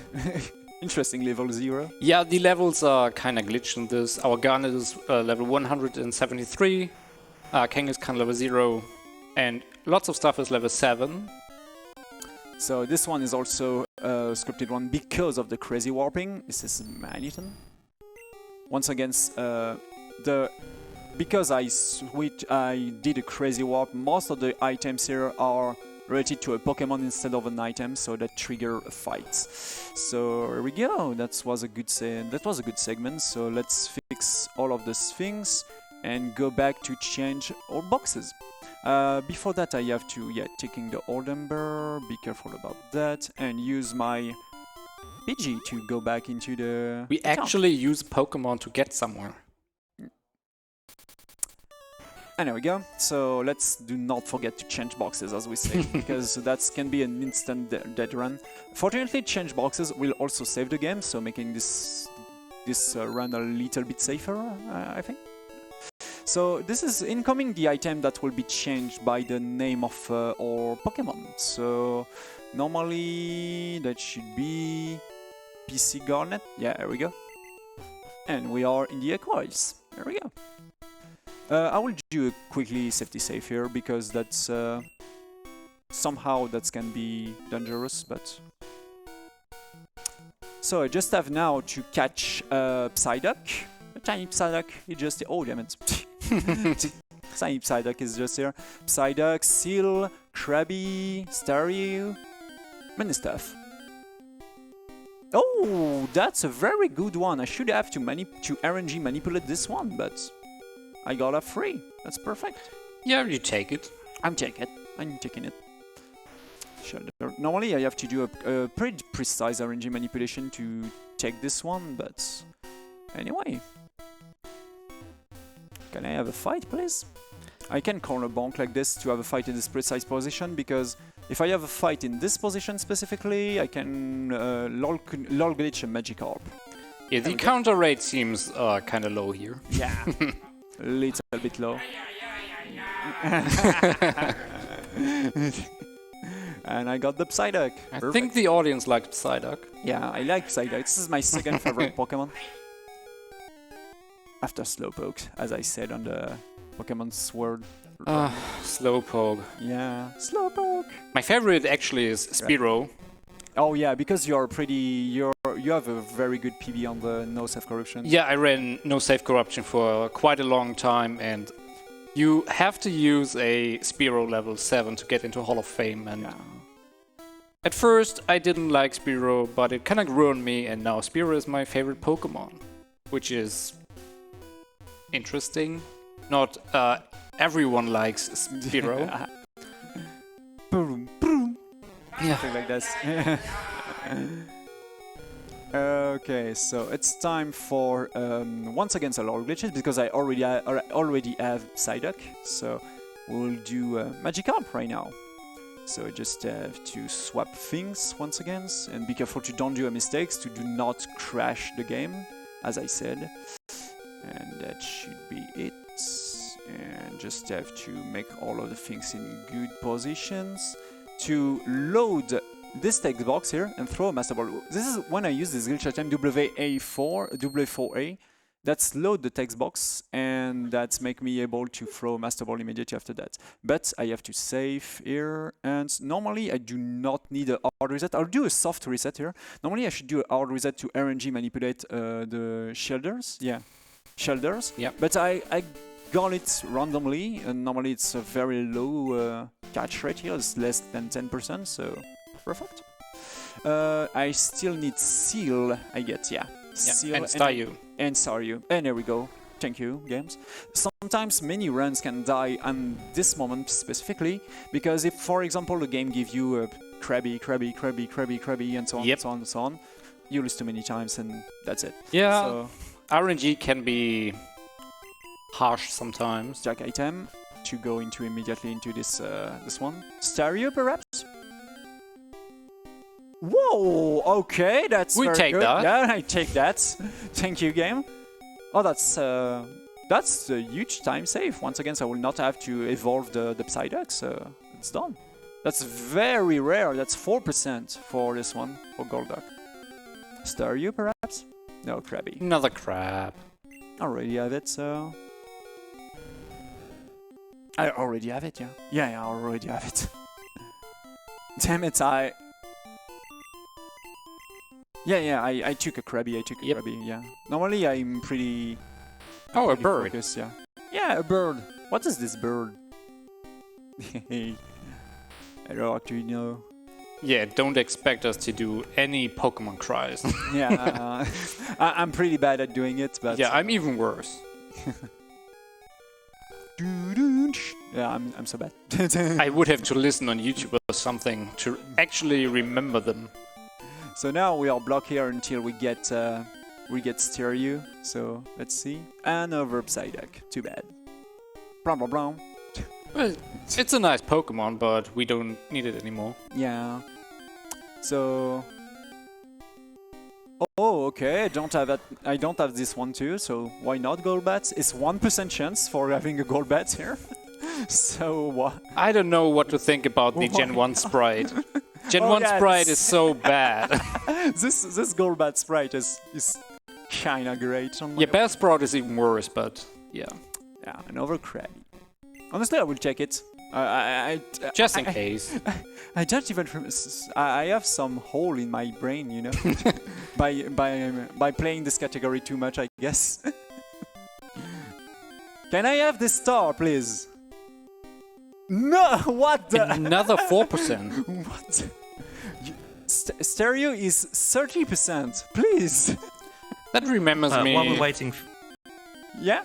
interesting, level 0. Yeah, the levels are kind of glitched in this. Our Garnet is level 173, Kangaskhan level 0, and lots of stuff is level 7. So this one is also a scripted one because of the Crazy Warping. This is Magneton. once again, because I did a crazy warp, most of the items here are related to a Pokemon instead of an item, so that trigger a fight. So here we go. That was a good segment. So let's fix all of these things and go back to change our boxes. Before that, I have to taking the old number. Be careful about that, and use my Pidgey to go back into the. We actually use Pokemon to get somewhere. And there we go. So let's do not forget to change boxes, as we say, because that can be an instant dead run. Fortunately, change boxes will also save the game, so making this run a little bit safer, I think. So this is incoming the item that will be changed by the name of our Pokemon. So normally that should be PC Garnet. Yeah, there we go. And we are in the Aquarius. There we go. I will do a quickly safety save here because that's somehow that can be dangerous, but so I just have now to catch Psyduck, a tiny Psyduck. It's just damn it, tiny Psyduck is just here. Psyduck, Seal, Krabby, Staryu, many stuff. Oh, that's a very good one. I should have to RNG manipulate this one, but I got a free. That's perfect. Yeah, you take it. I'm taking it. Normally I have to do a pretty precise RNG manipulation to take this one, but anyway. Can I have a fight, please? I can corner bonk like this to have a fight in this precise position, because if I have a fight in this position specifically, I can lol glitch a Magikarp. Yeah, the counter rate seems kind of low here. Yeah. A little bit low. And I got the Psyduck. I think the audience liked Psyduck. Yeah, I like Psyduck. This is my second favorite Pokemon. After Slowpoke, as I said on the Pokemon Sword. Slowpoke. Yeah, Slowpoke. My favorite actually is Spearow. Oh yeah, because you have a very good PB on the no self corruption. Yeah, I ran no safe corruption for quite a long time, and you have to use a Spearow level 7 to get into Hall of Fame. And at first I didn't like Spearow, but it kind of grew on me, and now Spearow is my favorite Pokemon, which is interesting. Not everyone likes Spearow. Boom, boom. Yeah. Something like this. Okay, so it's time for once again a lot of glitches, because I already have Psyduck, so we'll do Magikarp right now. So I just have to swap things once again, and be careful to don't do mistakes, to do not crash the game, as I said. And that should be it. And just have to make all of the things in good positions to load this text box here and throw a Master Ball. This is when I use this glitch item W4A. That's load the text box, and that's make me able to throw a Master Ball immediately after that. But I have to save here, and normally I do not need a hard reset. I'll do a soft reset here. Normally I should do a hard reset to RNG manipulate the shielders. Yeah, shielders. Yeah. But I got it randomly, and normally it's a very low catch rate here. It's less than 10%, so perfect. I still need Seal, I get, yeah. Seal and Staryu. And Staryu. And there we go. Thank you, games. Sometimes many runs can die on this moment specifically, because if, for example, the game gives you a Krabby, and so on, yep. and so on, and so on, you lose too many times, and that's it. Yeah, so, RNG can be harsh sometimes. Jack item to go into immediately into this this one. Staryu, perhaps? Whoa! Okay, that's we very take good. that. Yeah, I take that. Thank you, game. Oh, that's a huge time save. Once again, so I will not have to evolve the Psyduck, so it's done. That's very rare. That's 4% for this one, for Golduck. Staryu, perhaps? No, Krabby. Another crab. I already have it, so... I already have it, yeah. Yeah, I already have it. Damn it, Yeah, I took a Krabby, Yep. yeah. Normally I'm pretty... Oh, a pretty bird. focused, yeah. Yeah, a bird. What is this bird? I don't actually know. Yeah, don't expect us to do any Pokemon cries. Yeah, I'm pretty bad at doing it, but... Yeah, I'm even worse. Yeah, I'm so bad. I would have to listen on YouTube or something to actually remember them. So now we are blocked here until we get stereo. So let's see. Another Psyduck. Too bad. Brum brum brum. Well, it's a nice Pokemon, but we don't need it anymore. Yeah. So. Oh, okay. I don't have this one too. So why not Golbat? It's 1% chance for having a Golbat here. So what? I don't know what to think about the Gen 1 sprite. Gen Oh, 1 yeah, sprite this- is so bad. this Golbat sprite is kinda great. On my Yeah, Bellsprout is even worse, but yeah. Yeah, another Krabby. Honestly, I will check it. I Just in case. I don't even. I have some hole in my brain, you know, by playing this category too much, I guess. Can I have this star, please? No, what the? Another 4%. What? Stereo is 30%. Please. That remembers me. While we're waiting, Yeah.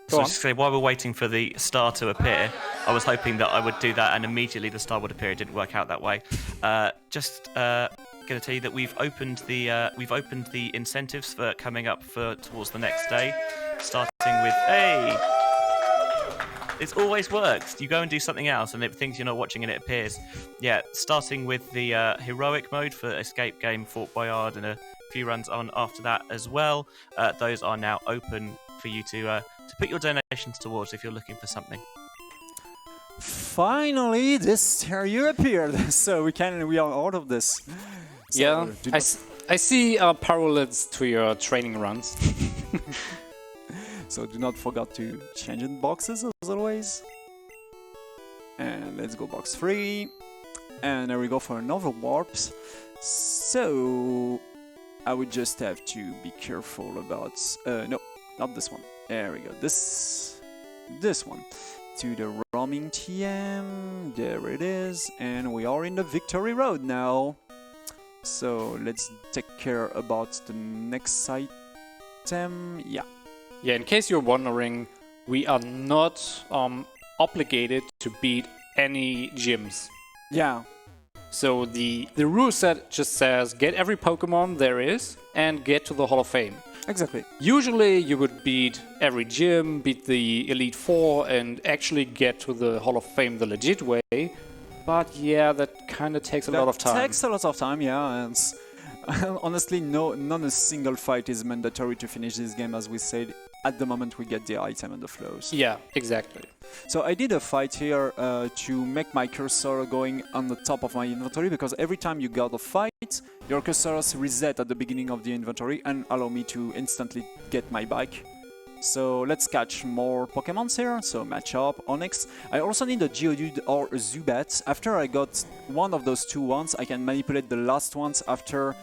so on. just say while we're waiting for the star to appear, I was hoping that I would do that and immediately the star would appear. It didn't work out that way. Going to tell you that we've opened the incentives for coming up towards the next day, starting with It always works. You go and do something else, and it thinks you're not watching, and it appears. Yeah, starting with the heroic mode for escape game, Fort Boyard, and a few runs on after that as well. Those are now open for you to put your donations towards if you're looking for something. Finally, this stereo appeared, so we are out of this. So Yeah, do I, not- I see parallels to your training runs. So do not forget to change in boxes as always. And let's go box 3. And there we go for another warps. So I would just have to be careful about... no, not this one. There we go. This one. To the roaming TM. There it is. And we are in the victory road now. So let's take care about the next item. Yeah. Yeah, in case you're wondering, we are not obligated to beat any gyms. Yeah. So the rule set just says get every Pokemon there is and get to the Hall of Fame. Exactly. Usually you would beat every gym, beat the Elite Four, and actually get to the Hall of Fame the legit way. But yeah, that kind of takes a lot of time. Takes a lot of time, yeah. And honestly, not a single fight is mandatory to finish this game, as we said. At the moment we get the item and the flows. Yeah, exactly. So I did a fight here to make my cursor going on the top of my inventory, because every time you got a fight, your cursors reset at the beginning of the inventory and allow me to instantly get my bike. So let's catch more Pokemons here. So match up, Onyx. I also need a Geodude or a Zubat. After I got one of those two ones, I can manipulate the last ones after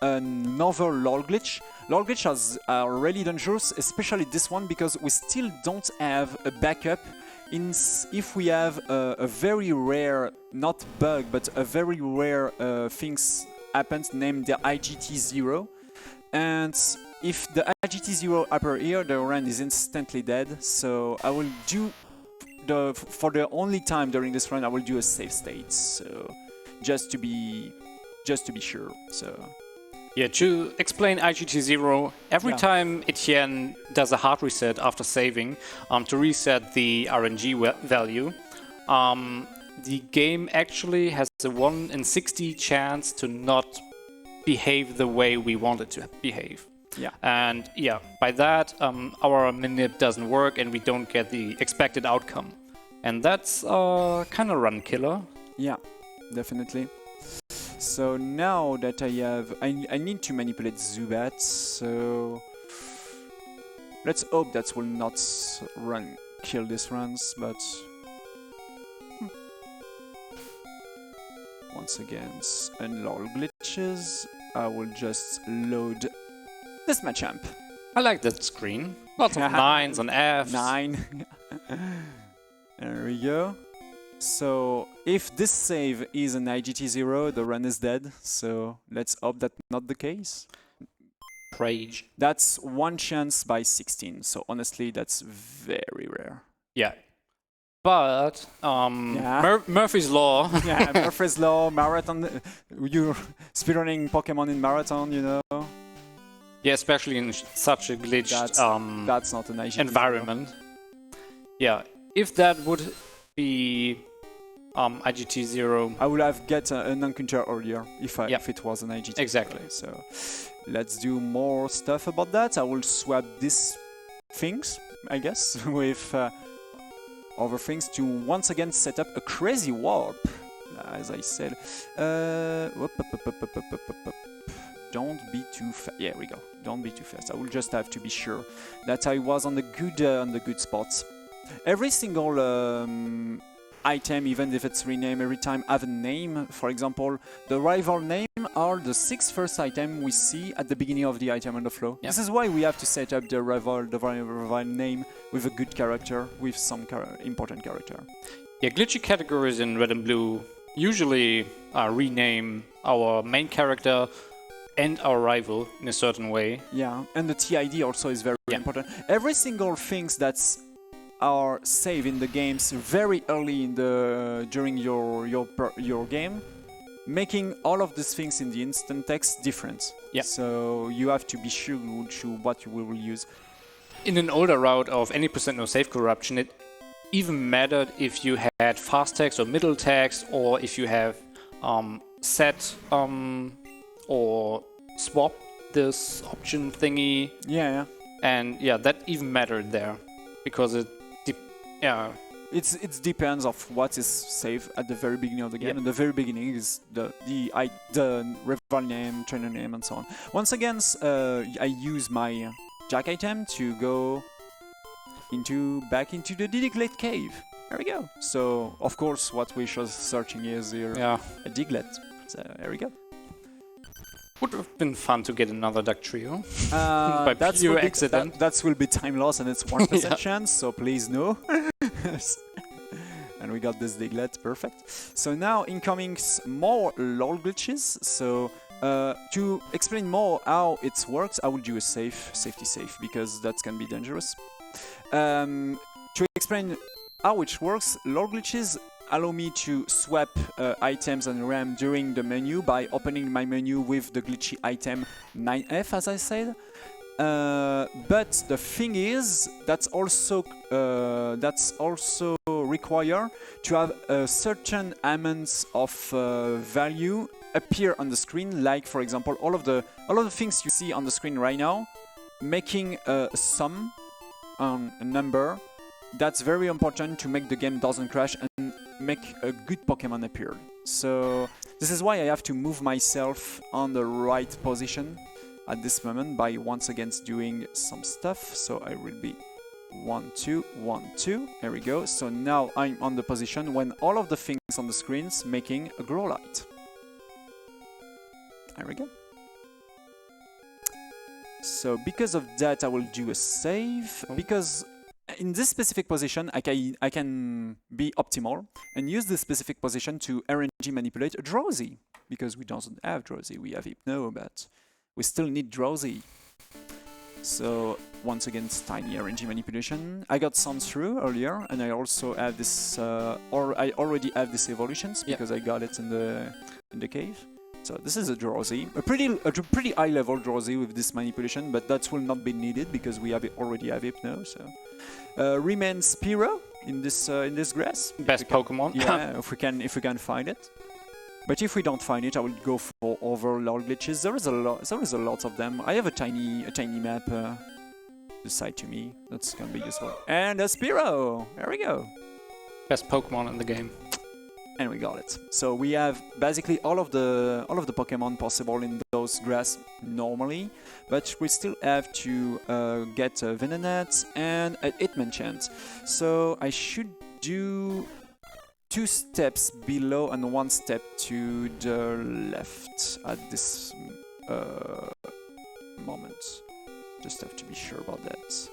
another LOL glitch. LOL glitches are really dangerous, especially this one, because we still don't have a backup. If we have a very rare, not bug, but a very rare things happens named the IGT0. And if the IGT0 appears here, the run is instantly dead. So I will do, for the only time during this run, I will do a save state. So just to be sure. So. Yeah, to explain IGT0, every time Etienne does a hard reset after saving, to reset the RNG value, the game actually has a 1 in 60 chance to not behave the way we want it to behave. Yeah. And yeah, by that, our manip doesn't work and we don't get the expected outcome. And that's kind of run killer. Yeah, definitely. So now that I need to manipulate Zubat, so let's hope that will not kill these runs, but once again, unlock glitches, I will just load this Machamp. I like that screen. Lots of 9s and Fs. 9. There we go. So if this save is an IGT0, the run is dead. So let's hope that's not the case. Rage. That's 1 chance by 16. So honestly, that's very rare. Yeah. But Murphy's Law. Yeah, Murphy's Law, marathon. You're speedrunning Pokemon in marathon, you know. Yeah, especially in such a glitched that's not an IGT environment. Yeah, if that would be IGT0, I would have get an encounter earlier if it was an IGT. Exactly. So let's do more stuff about that. I will swap these things, I guess, with other things to once again set up a crazy warp. As I said, don't be too fast. Yeah, we go. Don't be too fast. I will just have to be sure that I was on the good spots. Every single item, even if it's renamed every time, have a name. For example, the rival name are the 6 first items we see at the beginning of the item on the flow. Yep. This is why we have to set up the rival name with a good character, with some important character. Yeah, glitchy categories in Red and Blue usually rename our main character and our rival in a certain way. Yeah, and the TID also is very important. Every single things that's are saved in the games very early in during your game, making all of these things in the instant text different. Yeah. So you have to be sure what you will use. In an older route of any % no save corruption, it even mattered if you had fast text or middle text, or if you have set or swap this option thingy. Yeah. And yeah, that even mattered there because it depends of what is saved at the very beginning of the game. Yep. And the very beginning is the rival name, trainer name, and so on. Once again, I use my Jack item to go back into the Diglett cave. There we go. So of course, what we are searching is here a Diglett. So there we go. Would have been fun to get another duck trio. By pure accident. That will be time loss, and it's 1% chance, so please no. And we got this Diglett, perfect. So now incoming more LOL glitches. So to explain more how it works, I will do a safety save, because that can be dangerous. To explain how it works, LOL glitches allow me to swap items and RAM during the menu by opening my menu with the glitchy item 9F, as I said. But the thing is, that's also require to have a certain amounts of value appear on the screen. Like, for example, all of the things you see on the screen right now, making a sum on a number. That's very important to make the game doesn't crash and make a good Pokemon appear. So this is why I have to move myself on the right position at this moment by once again doing some stuff. So I will be 1, 2, 1, 2. There we go. So now I'm on the position when all of the things on the screens making a grow light. There we go. So because of that, I will do a save, because in this specific position, I can be optimal and use this specific position to RNG manipulate a Drowsy, because we don't have Drowsy, we have Hypno, but we still need Drowsy. So once again, it's tiny RNG manipulation. I got some through earlier, and I also have this, or I already have this evolutions because I got it in the cave. So this is a Drowsy, a pretty high level Drowsy with this manipulation, but that will not be needed because we already have Hypno. So remain Spearow in this grass. Best Pokemon. Yeah, if we can find it. But if we don't find it, I will go for other LOL glitches. There is a lot of them. I have a tiny map beside to me that's gonna be useful. And a Spearow. There we go. Best Pokemon in the game. And we got it. So we have basically all of the Pokemon possible in those grass normally, but we still have to get a Venonat and an Hitmonchan. So I should do 2 steps below and 1 step to the left at this Moment. Just have to be sure about that.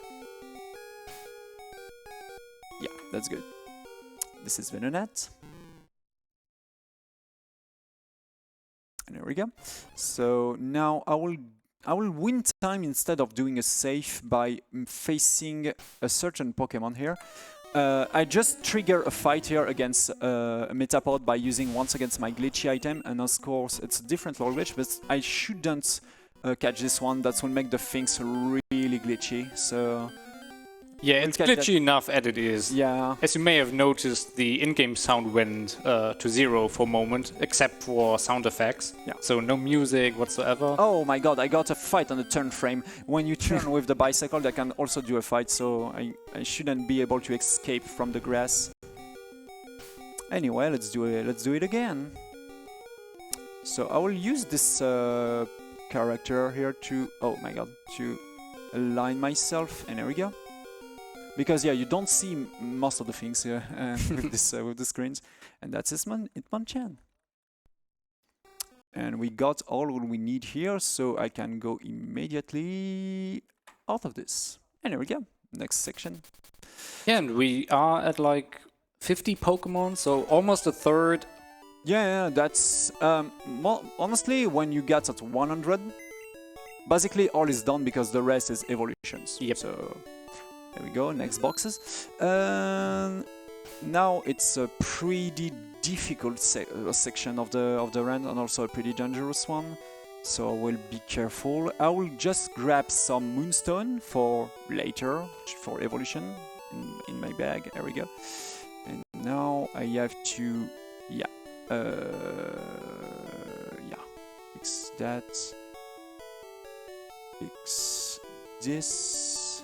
Yeah, that's good. This is Venonet. And there we go. So now I will win time instead of doing a save by facing a certain Pokemon here. I just trigger a fight here against a Metapod by using once against my glitchy item, and of course it's a different lore glitch, but I shouldn't catch this one. That will make the things really glitchy. So yeah, we'll it's catch glitchy that. enough as it is. Yeah. As you may have noticed, the in-game sound went to 0 for a moment, except for sound effects. Yeah. So no music whatsoever. Oh my god, I got a fight on the turn frame. When you turn with the bicycle, that can also do a fight, so I shouldn't be able to escape from the grass. Anyway, let's do it again. So I will use this character here to, oh my god, to align myself, and there we go. Because yeah, you don't see most of the things here with this with the screens, and that's Hitmonchan. And we got all what we need here, so I can go immediately out of this. And there we go. Next section. Yeah, and we are at like 50 Pokemon, so almost a third. Yeah, that's honestly, when you get at 100, basically all is done because the rest is evolutions. Yep. So there we go. Next boxes. Now it's a pretty difficult section of the run, and also a pretty dangerous one. So I will be careful. I will just grab some Moonstone for later, for evolution, in my bag. There we go. And now I have to, fix that. Fix this.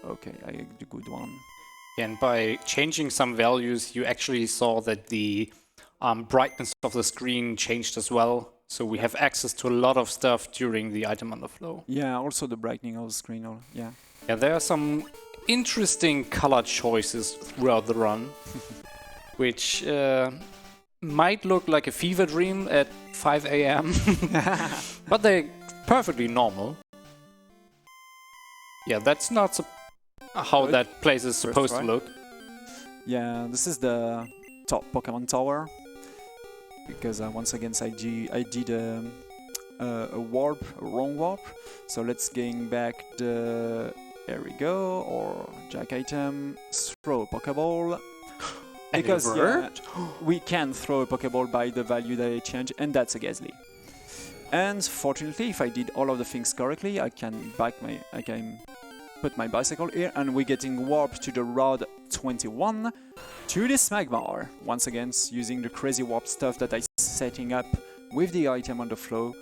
Okay, I get the good one. And by changing some values, you actually saw that the brightness of the screen changed as well. So we have access to a lot of stuff during the item underflow. Yeah, also the brightening of the screen. Yeah. Yeah, there are some interesting color choices throughout the run, which might look like a fever dream at 5 a.m. but they're perfectly normal. Yeah, that's not how Good. that place is supposed to look. Yeah, this is the top Pokemon Tower. Because once again I did a wrong warp. So let's gain back the, there we go, or Jack item, throw a Pokeball. Because we can throw a Pokeball by the value that I change, and that's a Ghastly. And fortunately, if I did all of the things correctly, I can put my bicycle here, and we're getting warped to the Route 21 to this Magmar. Once again, using the crazy warp stuff that I'm setting up with the item on the flow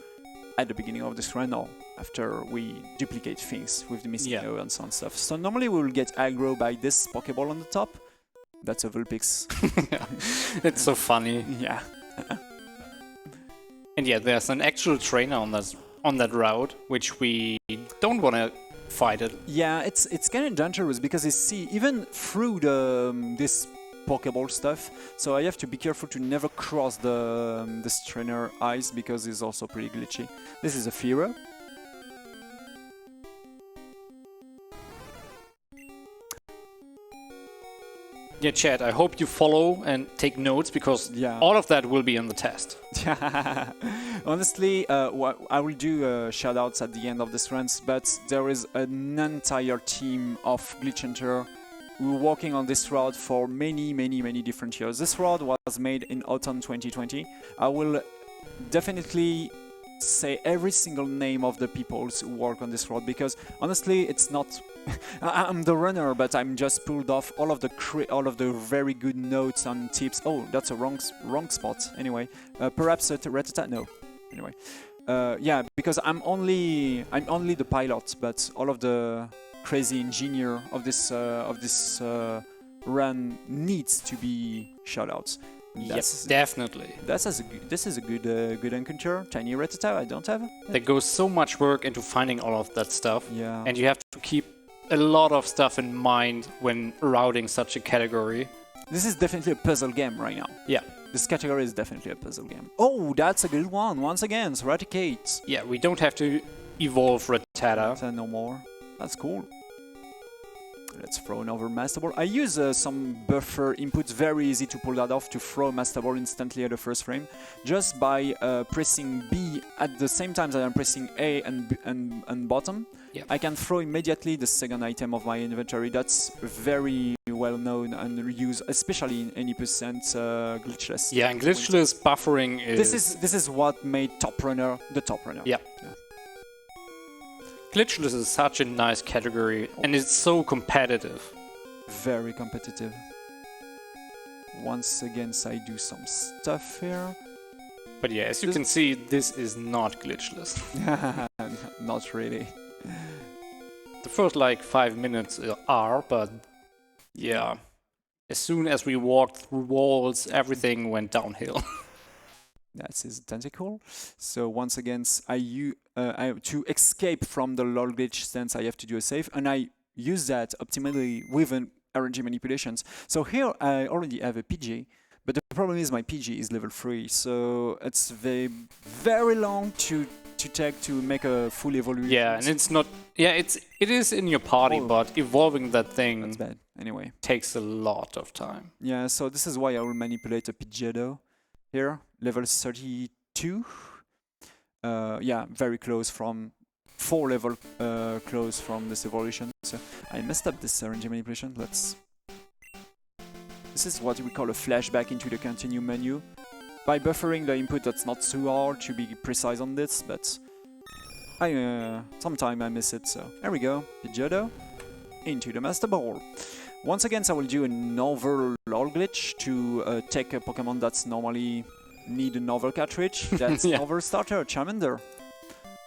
at the beginning of this run, or after we duplicate things with the Mistino and so on stuff. So normally we will get aggro by this Pokeball on the top. That's a Vulpix. It's so funny. Yeah. And yeah, there's an actual trainer on that route, which we don't want to fight it. Yeah, it's kind of dangerous because you see even through this Pokeball stuff, so I have to be careful to never cross the trainer eyes because it's also pretty glitchy. This is a Firo. Yeah, Chad, I hope you follow and take notes because all of that will be on the test. Honestly, I will do shoutouts at the end of this run, but there is an entire team of Glitch Hunter who are working on this route for many different years. This route was made in autumn 2020. I will definitely say every single name of the people who work on this route because honestly, it's not. I'm the runner, but I'm just pulled off all of the very good notes and tips. Oh, that's a wrong spot. Anyway, perhaps a Rattata. No. Anyway, yeah, because I'm only the pilot, but all of the crazy engineer of this run needs to be shoutouts. Yes, definitely. This is a good encounter. Tiny Rattata I don't have. There goes so much work into finding all of that stuff. Yeah. And you have to keep a lot of stuff in mind when routing such a category. This is definitely a puzzle game right now. Yeah. This category is definitely a puzzle game. Oh, that's a good one. Once again, Eradicate. Yeah, we don't have to evolve Rattata. No more. That's cool. Let's throw another Master Ball. I use some buffer inputs, very easy to pull that off, to throw Master Ball instantly at the first frame. Just by pressing B at the same time that I'm pressing A and bottom, yeah. I can throw immediately the second item of my inventory. That's very well known and used, especially in any percent glitchless. Yeah, and glitchless buffering is... This is what made Top Runner the Top Runner. Yeah. Glitchless is such a nice category, and it's so competitive. Very competitive. Once again, I do some stuff here. But yeah, as you can see, this is not glitchless. Not really. The first like 5 minutes are, but yeah, as soon as we walked through walls, everything went downhill. That's his tentacle. So once again, to escape from the LOL glitch stance, I have to do a save, and I use that optimally with an RNG manipulations. So here I already have a PG, but the problem is my PG is level 3, so it's very long to take to make a full evolution. Yeah, and it's not. Yeah, it is in your party, but evolving that thing that's bad. Anyway, takes a lot of time. Yeah, so this is why I will manipulate a Pidgeotto here, level 32. Yeah, very close from 4 level close from this evolution. So I messed up this RNG manipulation. This is what we call a flashback into the continue menu. By buffering the input, that's not too hard to be precise on this, but sometimes I miss it. So there we go, Pidgeotto into the Master Ball. Once again, I will do another LOL glitch to take a Pokemon that's normally need another cartridge. That's another starter, Charmander.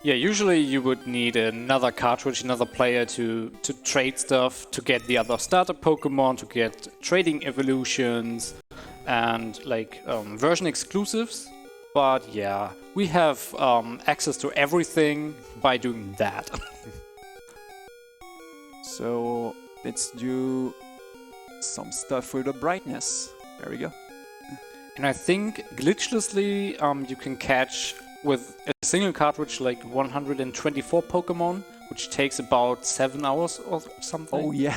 Yeah, usually you would need another cartridge, another player to trade stuff, to get the other starter Pokemon, to get trading evolutions, and like version exclusives. But yeah, we have access to everything by doing that. So let's do some stuff with the brightness. There we go. And I think glitchlessly you can catch with a single cartridge like 124 Pokemon, which takes about 7 hours or something. Oh yeah.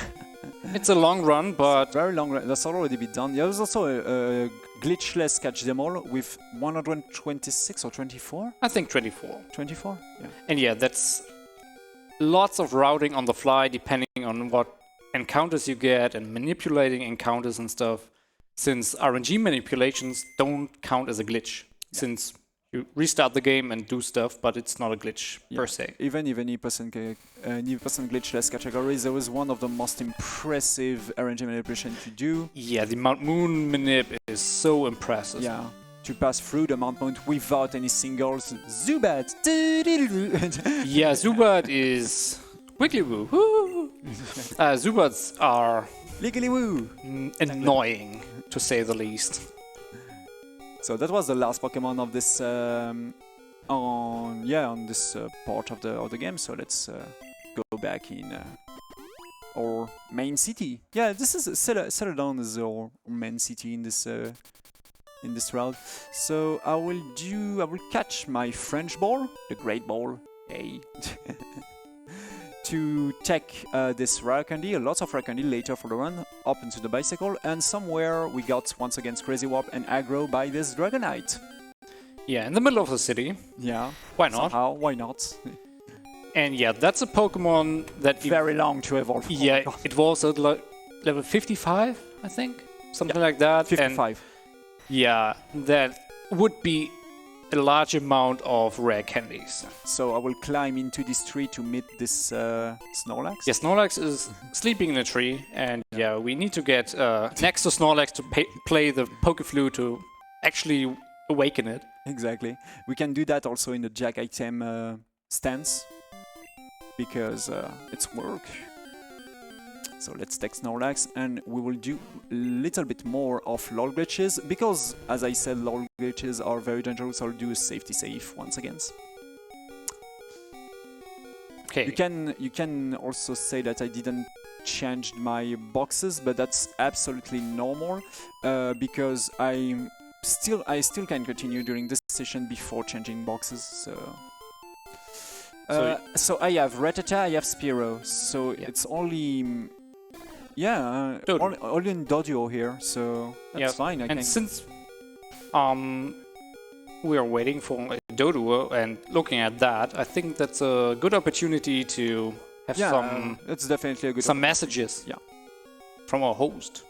It's a long run, but... Very long run. That's already been done. There's also a glitchless catch them all with 126 or 24? I think 24. 24? Yeah. And yeah, that's lots of routing on the fly depending on what encounters you get and manipulating encounters and stuff. Since RNG manipulations don't count as a glitch. Yeah. Since you restart the game and do stuff, but it's not a glitch per se. Even if any percent glitchless categories, there was one of the most impressive RNG manipulation to do. Yeah, the Mount Moon manip is so impressive. Yeah, to pass through the Mount Moon without any singles. Zubat! Yeah, Zubat is... Wiggly woo! Zubats are... Liggly woo! Annoying, to say the least. So that was the last Pokemon of this on this part of the game. So let's go back in our main city. Yeah, this is Celadon is our main city in this route. So I will catch my French ball, the Great Ball, to take this rare candy, lots of rare candy later for the run, up into the bicycle, and somewhere we got once again Crazy Warp and aggro by this Dragonite. Yeah, in the middle of the city. Yeah. Why not? Somehow, why not? And yeah, that's a Pokemon that... Very long to evolve. Yeah, it was at level 55, I think? Something like that. 55. And yeah, that would be a large amount of rare candies. So I will climb into this tree to meet this Snorlax. Yeah, Snorlax is sleeping in a tree, and yeah, we need to get next to Snorlax to play the Pokeflute to actually awaken it. Exactly. We can do that also in the Jack item stance, because it's work. So let's take Snorlax, and we will do a little bit more of LOL glitches, because, as I said, LOL glitches are very dangerous. I'll do a safety save once again. Okay. You can also say that I didn't change my boxes, but that's absolutely normal because I still can continue during this session before changing boxes. So I have Rattata, I have Spearow, so it's only only in Doduo here, so that's fine. I and can. Since we are waiting for a Doduo and looking at that, I think that's a good opportunity to have it's definitely a good some messages from our host.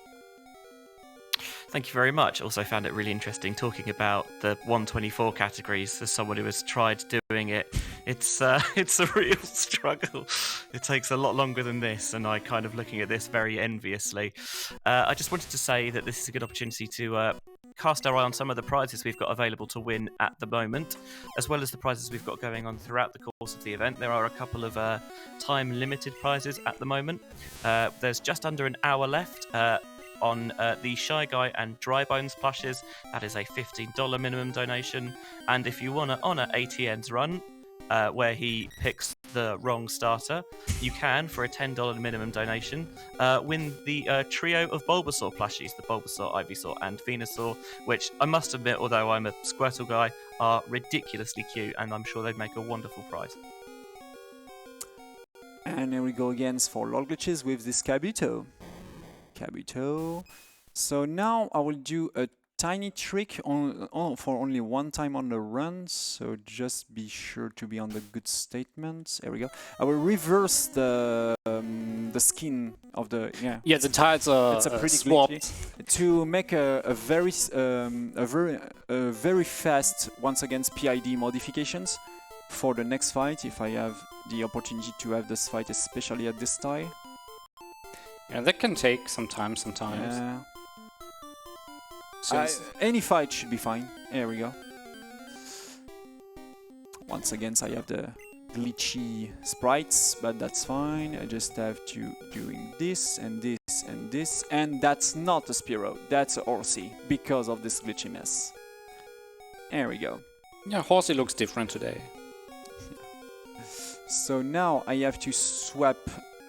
Thank you very much. Also found it really interesting talking about the 124 categories as someone who has tried doing it. It's a real struggle. It takes a lot longer than this, and I kind of looking at this very enviously. I just wanted to say that this is a good opportunity to cast our eye on some of the prizes we've got available to win at the moment, as well as the prizes we've got going on throughout the course of the event. There are a couple of time-limited prizes at the moment. There's just under an hour left on the Shy Guy and Dry Bones plushes. That is a $15 minimum donation. And if you want to honour AEtienne's run, where he picks the wrong starter, you can, for a $10 minimum donation, win the trio of Bulbasaur plushies, the Bulbasaur, Ivysaur and Venusaur, which I must admit, although I'm a Squirtle guy, are ridiculously cute, and I'm sure they'd make a wonderful prize. And here we go again for LOL glitches with this Kabuto. So now I will do a tiny trick for only one time on the run, so just be sure to be on the good statements. There we go. I will reverse the skin of the the tiles are swapped glitchy, to make a very fast once again PID modifications for the next fight if I have the opportunity to have this fight, especially at this time. Yeah, that can take some time sometimes. Any fight should be fine. There we go. Once again, I have the glitchy sprites, but that's fine. I just have to doing this and this and this, and that's not a Spearow, that's a Horsey because of this glitchy mess. There we go. Yeah, Horsey looks different today. So now I have to swap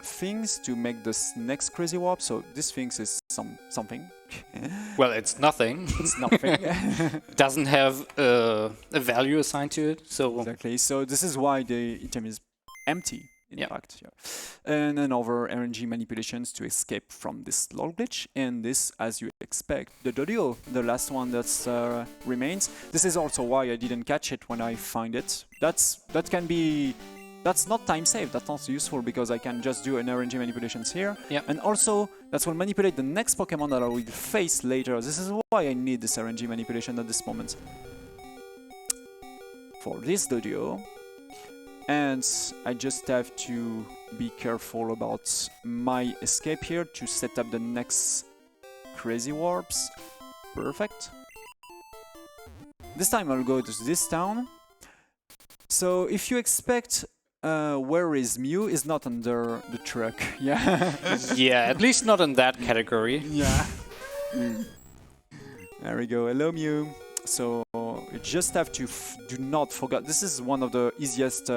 things to make this next crazy warp. So this thing is something. Well, it's nothing. It's nothing. Doesn't have a value assigned to it. So exactly. So this is why the item is empty. In fact, and another RNG manipulations to escape from this LOL glitch, and this, as you expect, the Dodio, the last one that remains. This is also why I didn't catch it when I find it. That's not time saved, that's not useful because I can just do an RNG manipulations here. And also, that will manipulate the next Pokemon that I will face later. This is why I need this RNG manipulation at this moment. For this Dodio. And I just have to be careful about my escape here to set up the next crazy warps. Perfect. This time I'll go to this town. So if you expect where is Mew is not under the truck. Yeah, at least not in that category. There we go. Hello Mew. So you just have to do not forget. This is one of the easiest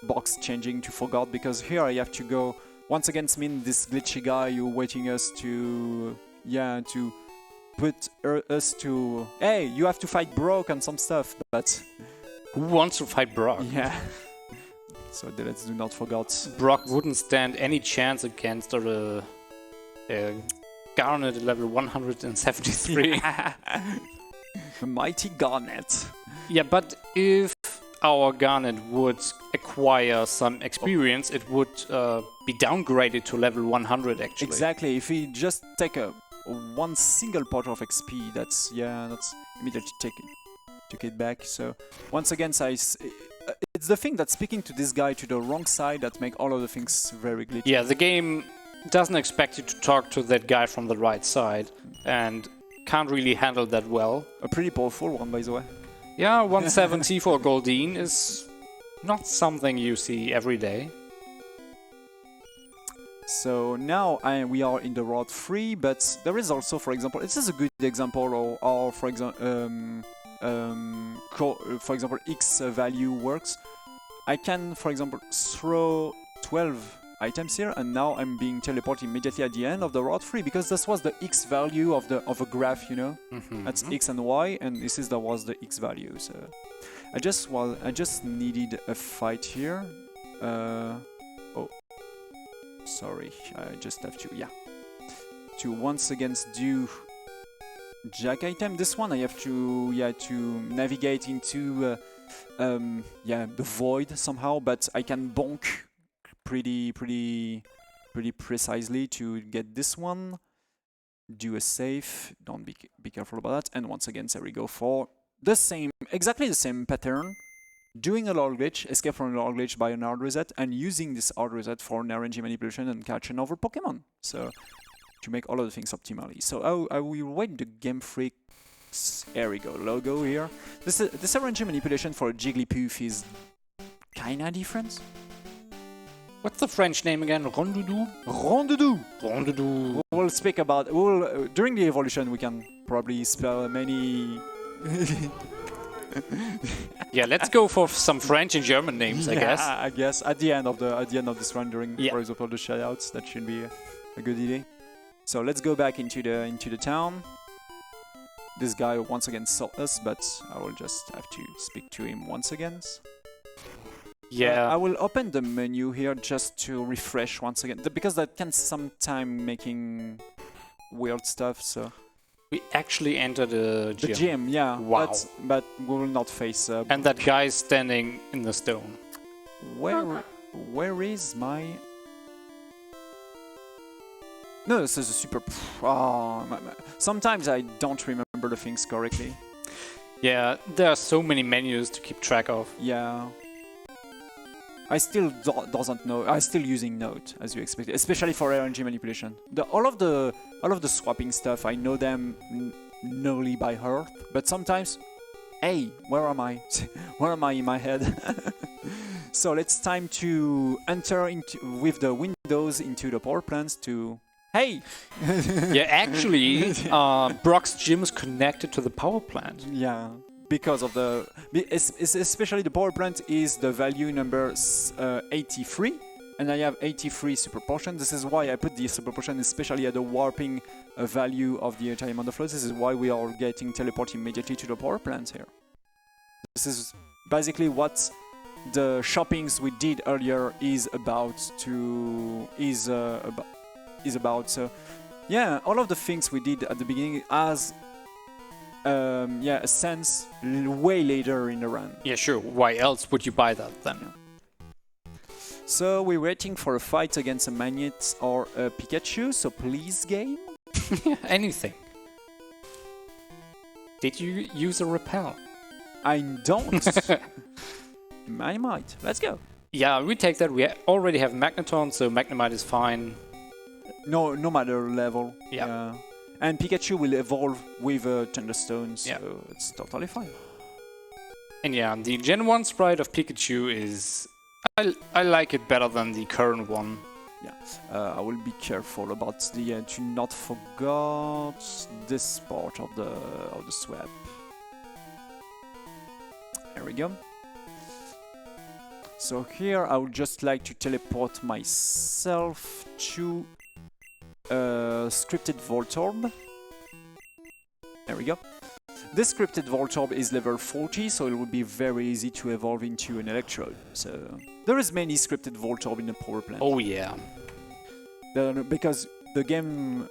box changing to forget, because here I have to go once against this glitchy guy who waiting us to put us to. Hey, you have to fight Brock and some stuff, but who wants to fight Brock? Yeah. So let's do not forget. Brock wouldn't stand any chance against the Garnet at level 173. The mighty Garnet. Yeah, but if our Garnet would acquire some experience, it would be downgraded to level 100 actually. Exactly. If we just take one single pot of XP, that's immediately take it back. So once again, it's the thing that's speaking to this guy to the wrong side that make all of the things very glitchy. Yeah, the game doesn't expect you to talk to that guy from the right side, and can't really handle that well. A pretty powerful one, by the way. Yeah, 170 for Goldeen is not something you see every day. So now we are in the Route 3, but there is also, for example, this is a good example of for example, X value works. I can, for example, throw 12 items here, and now I'm being teleported immediately at the end of the route 3 because this was the x value of a graph, you know. That's x and y, and was the x value. So I just needed a fight here. Oh, sorry, I just have to once again do jack item. This one I have to navigate into the void somehow, but I can bonk pretty precisely to get this one. Do a save. Don't be careful about that. And once again, there we go for exactly the same pattern. Doing a lore glitch, escape from a lore glitch by an hard reset, and using this hard reset for an RNG manipulation and catch another Pokemon. So to make all of the things optimally. So I will wait the Game Freak's logo here. This RNG manipulation for a Jigglypuff is kinda different. What's the French name again? Rondoudou? Rondoudou. We'll speak about... during the evolution, we can probably spell many... Yeah, let's go for some French and German names, I guess. I guess at the end of this run, during, for example, the shoutouts, that should be a good idea. So let's go back into the town. This guy once again saw us, but I will just have to speak to him once again. Yeah. I will open the menu here just to refresh once again, because that can sometimes making weird stuff. So we actually entered the gym. The gym, yeah. Wow. But we will not face. And that guy is standing in the stone. Where is my? No, this is a super. Sometimes I don't remember the things correctly. Yeah, there are so many menus to keep track of. Yeah. I still doesn't know. I'm still using Note, as you expected, especially for RNG manipulation. All of the swapping stuff, I know them nearly by heart. But sometimes, hey, where am I? Where am I in my head? So it's time to enter with the windows into the power plants to. Hey! Yeah, actually, Brock's gym is connected to the power plant. Yeah. Because of especially the power plant is the value number 83, and I have 83 super potion. This is why I put the super potion, especially at the warping value of the time on the floor. This is why we are getting teleported immediately to the power plant here. This is basically what the shoppings we did earlier is about. So yeah, all of the things we did at the beginning as a sense way later in the run. Yeah, sure. Why else would you buy that then? Yeah. So we're waiting for a fight against a Magnet or a Pikachu, so please game. Anything. Did you use a repel? I don't. I might. Let's go. Yeah, we take that. We already have Magneton, so Magnemite is fine. No matter level. Yeah. And Pikachu will evolve with Thunderstone, so it's totally fine. And yeah, the Gen 1 sprite of Pikachu is... I like it better than the current one. Yeah, I will be careful about to not forget this part of the swap. There we go. So here I would just like to teleport myself to scripted Voltorb. There we go. This scripted Voltorb is level 40, so it will be very easy to evolve into an Electrode. So there is many scripted Voltorb in the power plant. Oh yeah. Because the game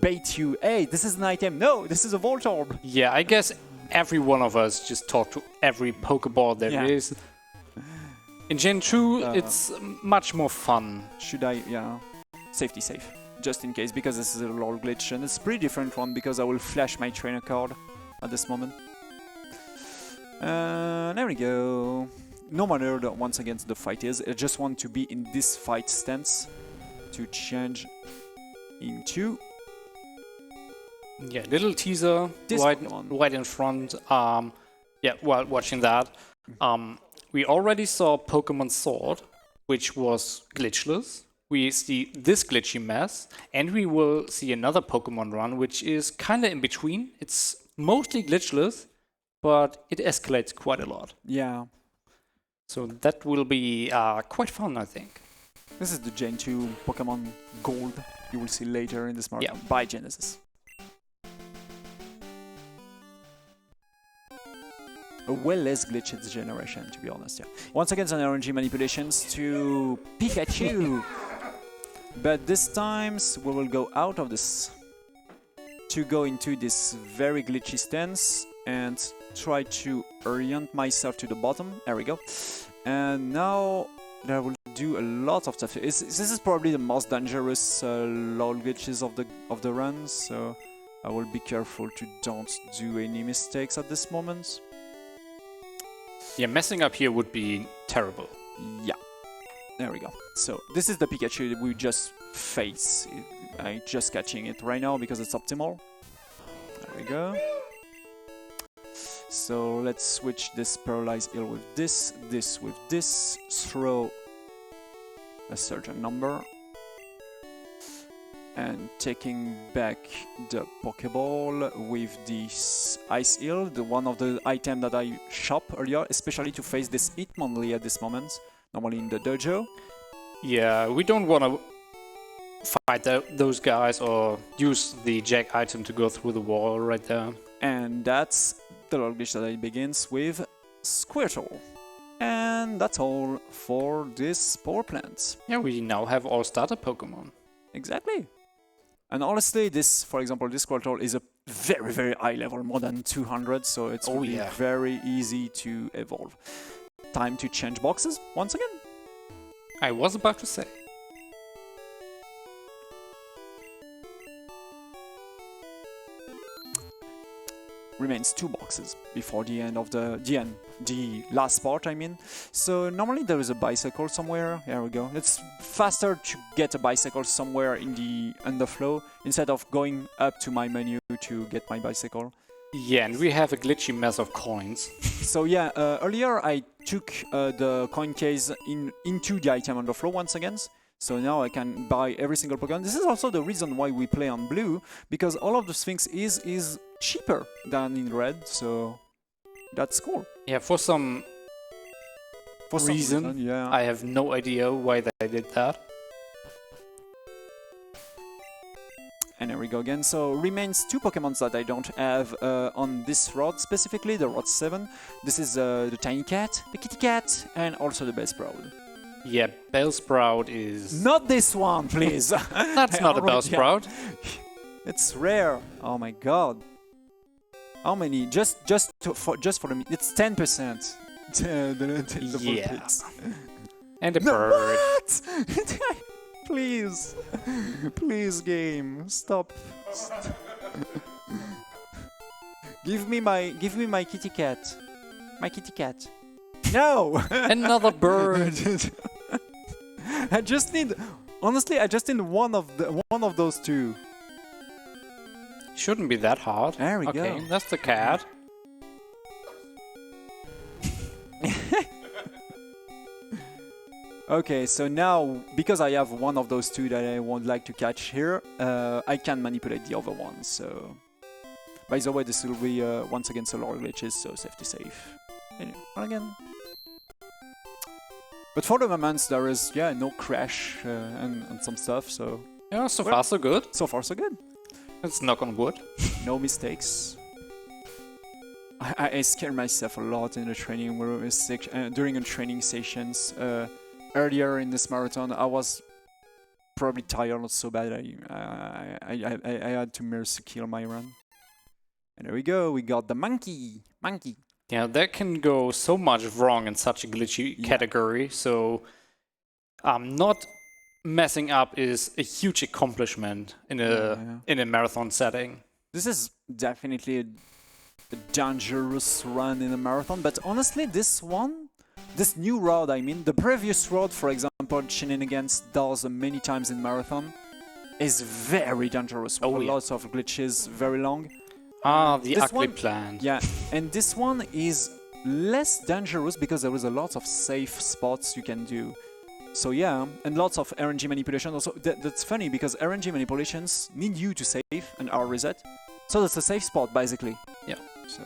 baits you, hey, this is an item. No, this is a Voltorb. Yeah, I guess every one of us just talk to every Pokeball there is. In Gen 2, it's much more fun. Should I, safety safe. Just in case, because this is a lore glitch, and it's a pretty different one because I will flash my trainer card at this moment. There we go. No matter once again the fight is, I just want to be in this fight stance to change into. Yeah, little teaser right in front. While watching that, we already saw Pokemon Sword, which was glitchless. We see this glitchy mess, and we will see another Pokemon run, which is kind of in between. It's mostly glitchless, but it escalates quite a lot. Yeah. So that will be quite fun, I think. This is the Gen 2 Pokemon Gold you will see later in this marathon by Genesis. A well less glitched generation, to be honest, yeah. Once again, some RNG manipulations to Pikachu. But this time, we will go out of this to go into this very glitchy stance and try to orient myself to the bottom. There we go. And now I will do a lot of stuff. This is probably the most dangerous LOL glitches of the run, so I will be careful to don't do any mistakes at this moment. Yeah, messing up here would be terrible. Yeah. There we go. So this is the Pikachu that we just face. I'm just catching it right now because it's optimal. There we go. So let's switch this Paralyzed Eel with this with this, throw a certain number, and taking back the Pokeball with this Ice Eel, the one of the items that I shop earlier, especially to face this Hitmonlee at this moment, normally in the dojo. Yeah, we don't want to fight those guys or use the Jack item to go through the wall right there. And that's the log glitch that it begins with Squirtle. And that's all for this power plant. Yeah, we now have all starter Pokemon. Exactly. And honestly, this, for example, this Squirtle is a very, very high level, more than 200, so it's really very easy to evolve. Time to change boxes once again. I was about to say. Remains 2 boxes before the end of the last part, I mean. So normally there is a bicycle somewhere. There we go. It's faster to get a bicycle somewhere in the underflow instead of going up to my menu to get my bicycle. Yeah, and we have a glitchy mess of coins. So yeah, earlier I took the coin case into the item underflow once again. So now I can buy every single Pokemon. This is also the reason why we play on blue, because all of the things is cheaper than in red, so that's cool. Yeah, for some reason, yeah. I have no idea why they did that. And there we go again. So remains 2 Pokemons that I don't have on this road, specifically the Road 7. This is the Tiny Cat, the Kitty Cat, and also the Bellsprout. Yeah, Bellsprout is... Not this one, please! That's not a Bellsprout. It's rare. Oh my god. How many? Just for the... It's 10%. the yeah. pits. And a No, bird. what? Please. Please, game. Stop. Give me my kitty cat. My kitty cat. No! Another bird. I just need... Honestly, I just need one of those 2. Shouldn't be that hard. There we go. Okay, that's the cat. Okay, so now, because I have one of those 2 that I would like to catch here, I can manipulate the other one, so... By the way, this will be, once again, solar glitches, so safety safe. Anyway, again. But for the moment, there is, no crash and some stuff, so... Yeah, so far so good. So far so good. Let's knock on wood. No mistakes. I scare myself a lot in the training during the training sessions. Earlier in this marathon, I was probably tired, not so bad. I had to mercy kill my run. And there we go. We got the monkey. Yeah, that can go so much wrong in such a glitchy category. So, not messing up is a huge accomplishment in a marathon setting. This is definitely a dangerous run in a marathon, but honestly, this new road, I mean, the previous road, for example, Shenanigans does many times in marathon, is very dangerous. Lots of glitches, very long. The this ugly one, plan. Yeah, and this one is less dangerous because there is a lot of safe spots you can do. So yeah, and lots of RNG manipulation. Also, that's funny because RNG manipulations need you to save and R reset. So that's a safe spot basically. Yeah. So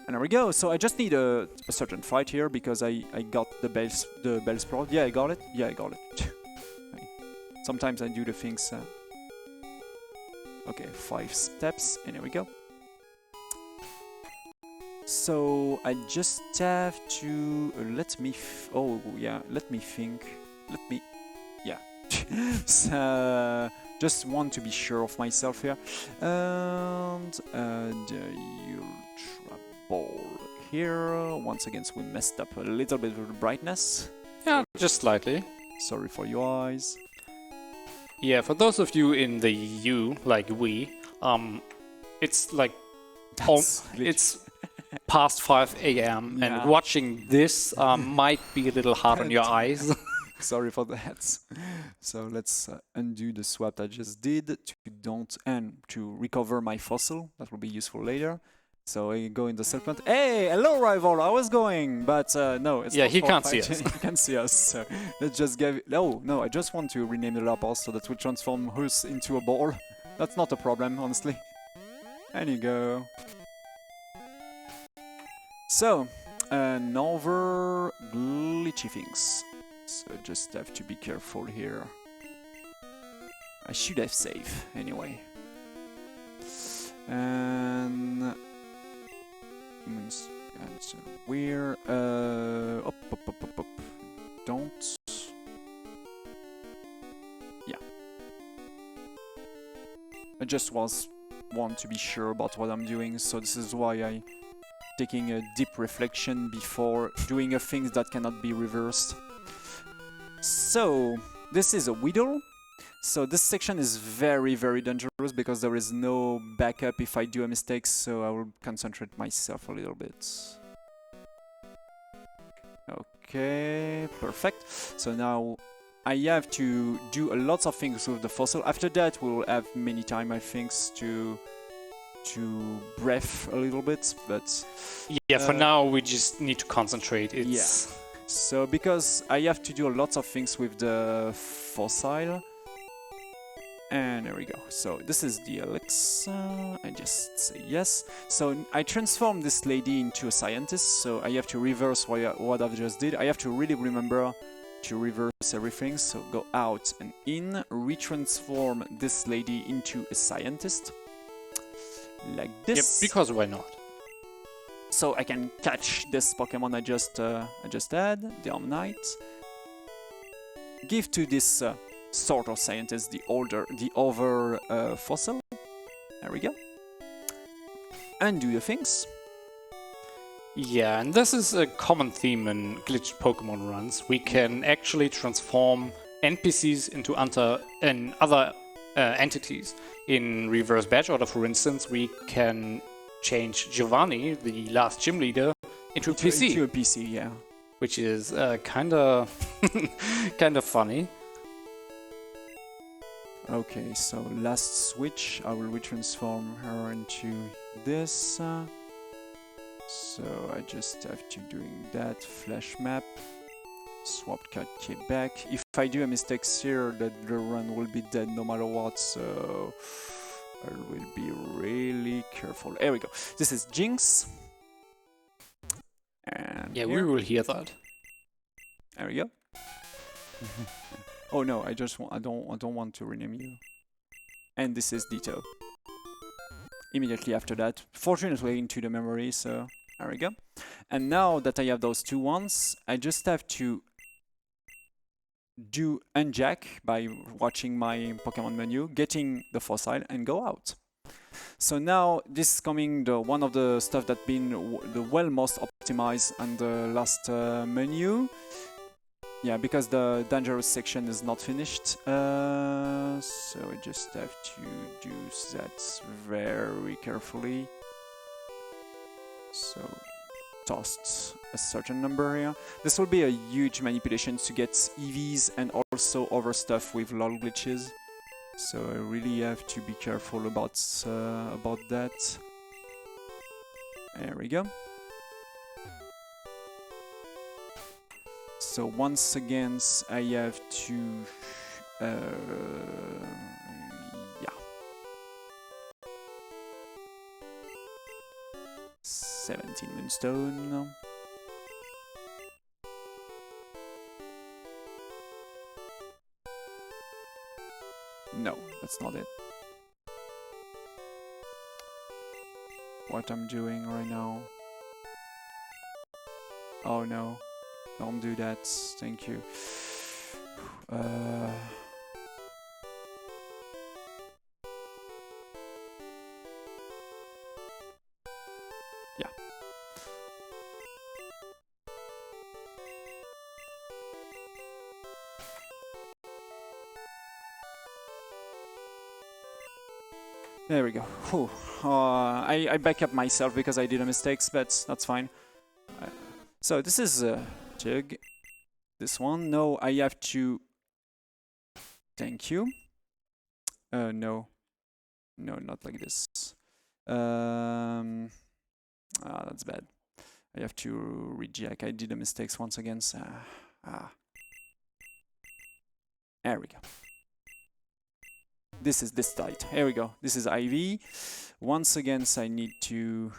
And there we go. So I just need a certain fight here because I got the Bellsprout. Yeah, I got it. Yeah, I got it. Sometimes I do the things. Okay, 5 steps, and here we go. So I just have to let me. Oh yeah, let me think. Let me. Yeah. So, just want to be sure of myself here. And the Ultra Ball here. Once again, we messed up a little bit with the brightness. Yeah, just slightly. Sorry for your eyes. Yeah, for those of you in the EU, like we, it's like it's past 5 a.m. Yeah. and watching this might be a little hard on your eyes. Sorry for that. So let's undo the swap I just did to recover my fossil. That will be useful later. So I go in the settlement. Hey, hello rival, I was going, but no, it's not he can't fight. see us. He can see us. So let's just give. No, I just want to rename the Lapos so that we transform Hus into a ball. That's not a problem, honestly. And you go. So another glitchy things. So just have to be careful here. I should have saved anyway. And it's weird. Up. Don't. Yeah. I just want to be sure about what I'm doing, so this is why I taking a deep reflection before doing a thing that cannot be reversed. So this is a Weedle. So this section is very, very dangerous because there is no backup if I do a mistake, so I will concentrate myself a little bit. Okay, perfect. So now I have to do a lot of things with the fossil. After that, we'll have many time, I think, to breath a little bit, but... Yeah, for now we just need to concentrate. It's... Yeah. So because I have to do a lot of things with the fossil. And there we go. So this is the Alexa. I just say yes. So I transform this lady into a scientist. So I have to reverse what I've just did. I have to really remember to reverse everything. So go out and in. Retransform this lady into a scientist. Like this. Yep, because why not? So I can catch this Pokemon I just had, the Omnite. Give to this sort of scientist the other fossil. There we go. And do the things. Yeah, and this is a common theme in glitched Pokemon runs. We can actually transform NPCs into other entities. In reverse badge order, for instance, we can change Giovanni, the last gym leader, into a PC. Into a PC, yeah. Which is kind of funny. Okay, so last switch, I will retransform her into this. So I just have to doing that flash map. Swap cut back. If I do a mistake here, the run will be dead no matter what. So I will be really careful. There we go. This is Jinx. And yeah, here. we will hear that. There we go. Oh no, I don't want to rename you. And this is Ditto. Immediately after that, fortunately into the memory, so there we go. And now that I have those two ones, I just have to do unjack by watching my Pokemon menu, getting the fossil, and go out. So now this is coming one of the stuff that been the most optimized on the last menu. Yeah, because the dangerous section is not finished. So I just have to do that very carefully. So tossed a certain number here. This will be a huge manipulation to get EVs and also other stuff with LOL glitches. So I really have to be careful about that. There we go. So once again, I have to, yeah. 17 Moonstone. No, that's not it. What I'm doing right now. Oh no, don't do that, thank you. Yeah. There we go. Whew. I back up myself because I did a mistake, but that's fine. So this is Jug. This one. No, I have to. Thank you. No. No, not like this. That's bad. I have to reject. I did a mistake once again. So, There we go. This is this tight. Here we go. This is IV. Once again, so I need to.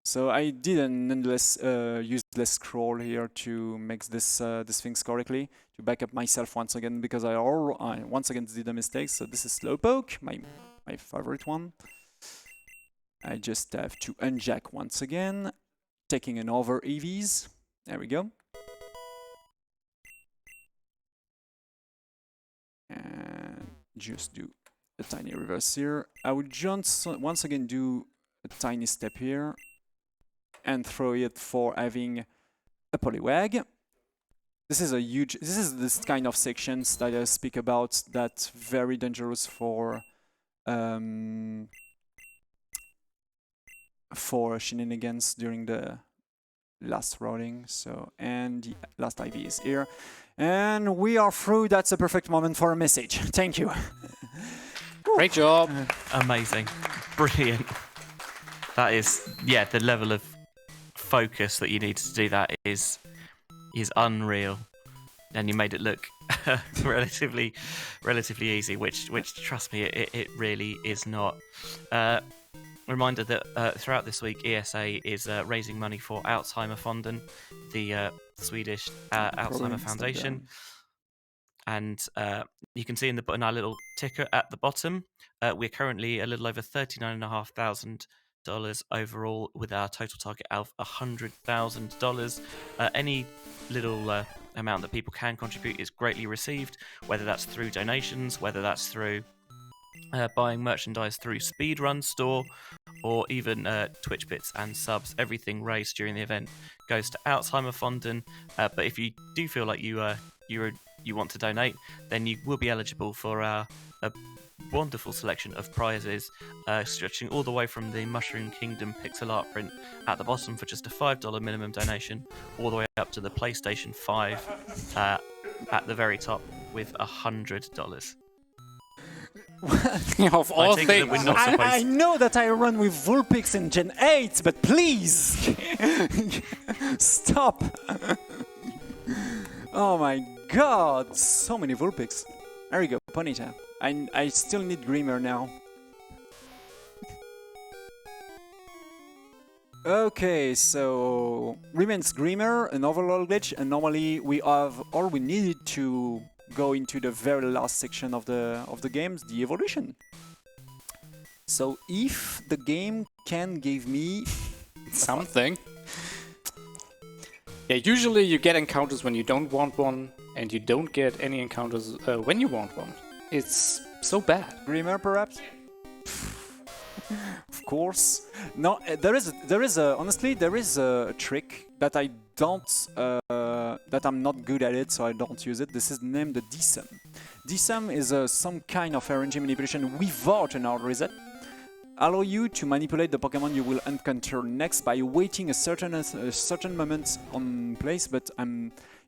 So I did an endless, useless scroll here to make this this things correctly. To back up myself once again because I once again did a mistake. So this is Slowpoke, my favorite one. I just have to unjack once again, taking an over EVs. There we go. And just do a tiny reverse here. I would just once again do a tiny step here and throw it for having a Poliwag. This is a huge, this is this kind of sections that I speak about that very dangerous for shenanigans during the last routing. So, and the last IV is here. And we are through. That's a perfect moment for a message. Thank you. Great job. Amazing. Brilliant. That is, yeah, the level of focus that you need to do that is unreal. And you made it look relatively easy, which trust me, it really is not. Reminder that throughout this week, ESA is raising money for Alzheimerfonden, the Swedish Alzheimer Foundation. And you can see in our little ticker at the bottom, we're currently a little over $39,500 overall, with our total target of $100,000. Any little amount that people can contribute is greatly received, whether that's through donations, whether that's through buying merchandise through Speedrun store, or even Twitch bits and subs. Everything raised during the event goes to Alzheimerfonden. But if you do feel like you want to donate, then you will be eligible for a wonderful selection of prizes, stretching all the way from the Mushroom Kingdom pixel art print at the bottom for just a $5 minimum donation, all the way up to the PlayStation 5 at the very top with $100. Of all things, I know that I run with Vulpix in Gen 8, but please stop. Oh my god, so many Vulpix. There we go, Ponyta. I still need Grimmer now. Okay, so remains Grimmer, an overload glitch, and normally we have all we needed to go into the very last section of the games, the evolution. So if the game can give me something. Yeah, usually you get encounters when you don't want one, and you don't get any encounters when you want one. It's so bad. Grimmer, perhaps? Of course. No, there is a trick that I don't that I'm not good at it, so I don't use it. This is named the DSUM. DSUM is some kind of RNG manipulation without an hard reset. Allow you to manipulate the Pokemon you will encounter next by waiting a certain moment on place, but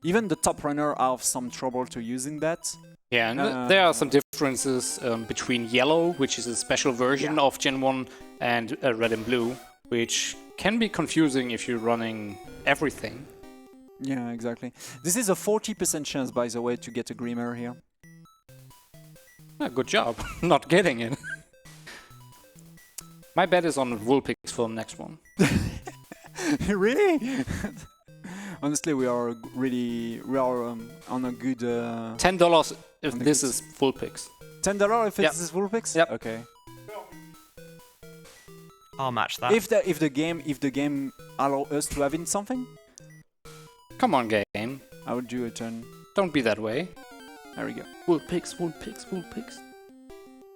even the top runner have some trouble to using that. Yeah, and there are some differences between Yellow, which is a special version of Gen 1, and Red and Blue, which can be confusing if you're running everything. Yeah, exactly. This is a 40% chance, by the way, to get a Grimmer here. Good job not getting it. My bet is on Vulpix for the next one. Really? Honestly, we are on a good. $10 if this is full picks. $10 if this is full picks. Yep. Okay. I'll match that. If the game allow us to have in something, Come on, game. I will do a turn. Don't be that way. There we go. Full picks, full picks, full picks.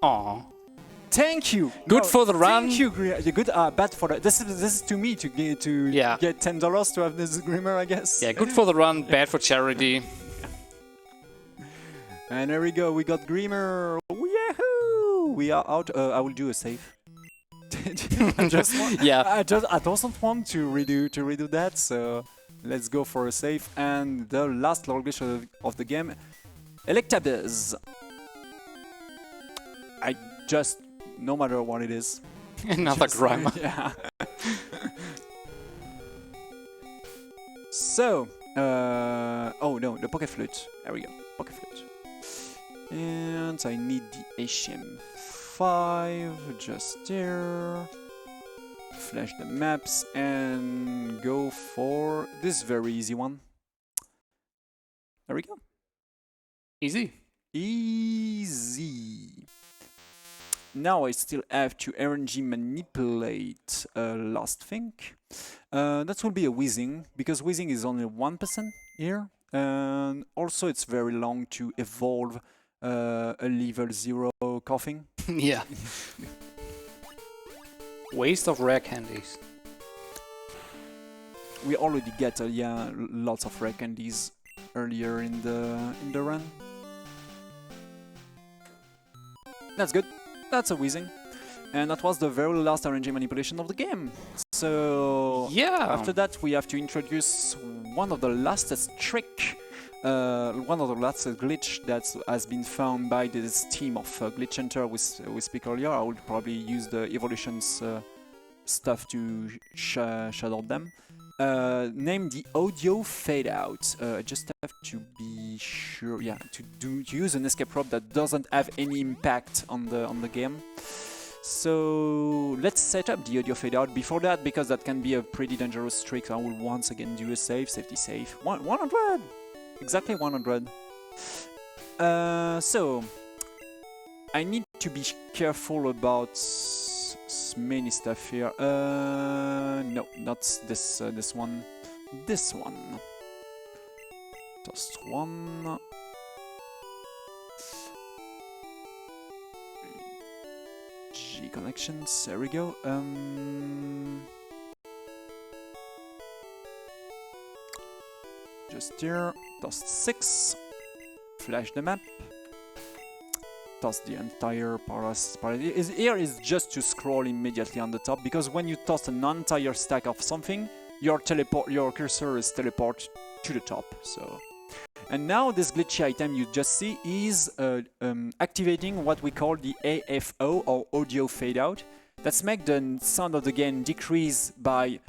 Aw. Thank you. Good for the run. Thank you. You're good. Bad for the. This is to me to get $10 to have this Grimmer, I guess. Yeah, good for the run, bad for charity. And there we go. We got Grimmer. Yahoo! We are out. I will do a save. I don't want to redo that. So let's go for a save. And the last log glitch of the game, Electabuzz. I just, no matter what it is. Another grammar. Yeah. So, oh no, the Poké Flute. There we go, Poké Flute. And I need the HM5 just there. Flash the maps and go for this very easy one. There we go. Easy. Easy. Now I still have to RNG manipulate last thing. That will be a Weezing, because Weezing is only 1% here. And also it's very long to evolve a level 0 coughing. Yeah. Waste of rare candies. We already get lots of rare candies earlier in the run. That's good. That's a Weezing. And that was the very last RNG manipulation of the game. So after that we have to introduce one of the lastest trick, one of the lastest glitch that has been found by this team of glitch hunter we speak earlier. I would probably use the evolutions stuff to shadow them. Named the audio fade out. I just have to be sure, to use an escape rope that doesn't have any impact on the game. So let's set up the audio fade out. Before that, because that can be a pretty dangerous trick, I will once again do a safety save. 100, exactly 100. So I need to be careful about many stuff here. No, not this one. This one. Just one. G connections. There we go. Just here. Toss 6. Flash the map. Toss the entire here is just to scroll immediately on the top, because when you toss an entire stack of something, your cursor is teleport to the top. So, and now this glitchy item you just see is activating what we call the AFO, or audio fade out. That's make the sound of the game decrease by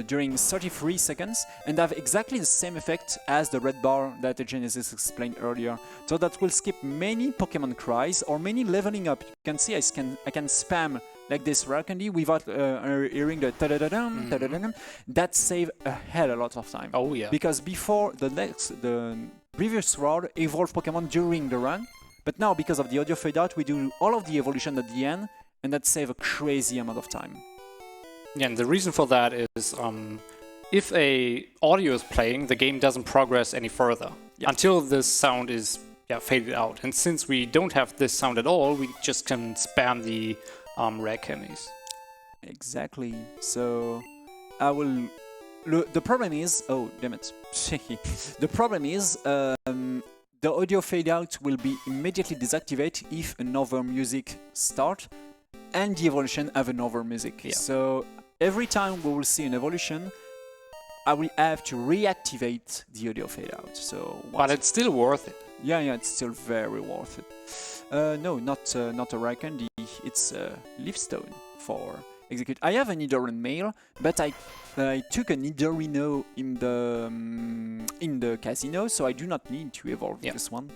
during 33 seconds and have exactly the same effect as the red bar that AEtienne explained earlier. So that will skip many Pokemon cries or many leveling up. You can see I can spam like this rare candy without hearing the ta-da-da-dum, ta-da-da-dum. That save a hell a lot of time. Oh yeah. Because before the previous round evolve Pokemon during the run, but now because of the audio fade out, we do all of the evolution at the end, and that save a crazy amount of time. Yeah, and the reason for that is if a audio is playing, the game doesn't progress any further until this sound is faded out. And since we don't have this sound at all, we just can spam the rare candies. Exactly. So I will. The problem is, oh damn it! The problem is the audio fade out will be immediately deactivated if another music starts and the evolution have another music. Yeah. So every time we will see an evolution, I will have to reactivate the audio fade out. So, but it's still worth it. Yeah, it's still very worth it. No, not a rare candy. It's a leaf stone for execute. I have a Nidoran male, but I took a Nidorino in the casino, so I do not need to evolve this one.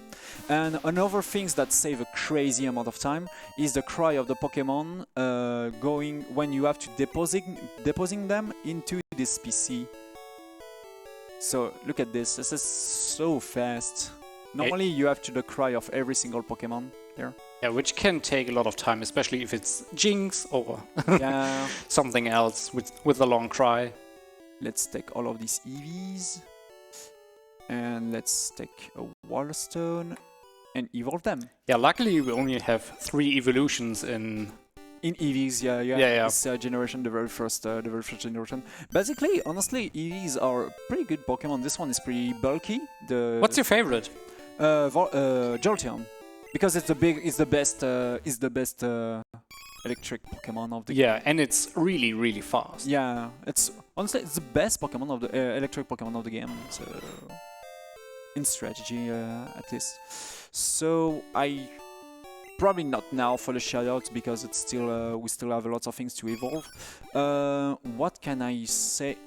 And another thing that save a crazy amount of time is the cry of the Pokemon going when you have to depositing them into this PC. So look at this. This is so fast. Normally you have to the cry of every single Pokemon there. Yeah, which can take a lot of time, especially if it's Jinx or Yeah. something else with a long cry. Let's take all of these EVs. And let's take a Wallstone and evolve them. Yeah, luckily we only have 3 evolutions in EVs, yeah. Yeah. This generation, the very first generation. Basically, honestly, EVs are pretty good Pokemon. This one is pretty bulky. What's your favorite? Jolteon, because it's the best electric Pokemon of the game. Yeah, and it's really, really fast. Yeah, it's honestly the best Pokemon of the electric Pokemon of the game. So in strategy, at least. So I probably not now for the shoutouts because it's still we still have a lot of things to evolve. What can I say?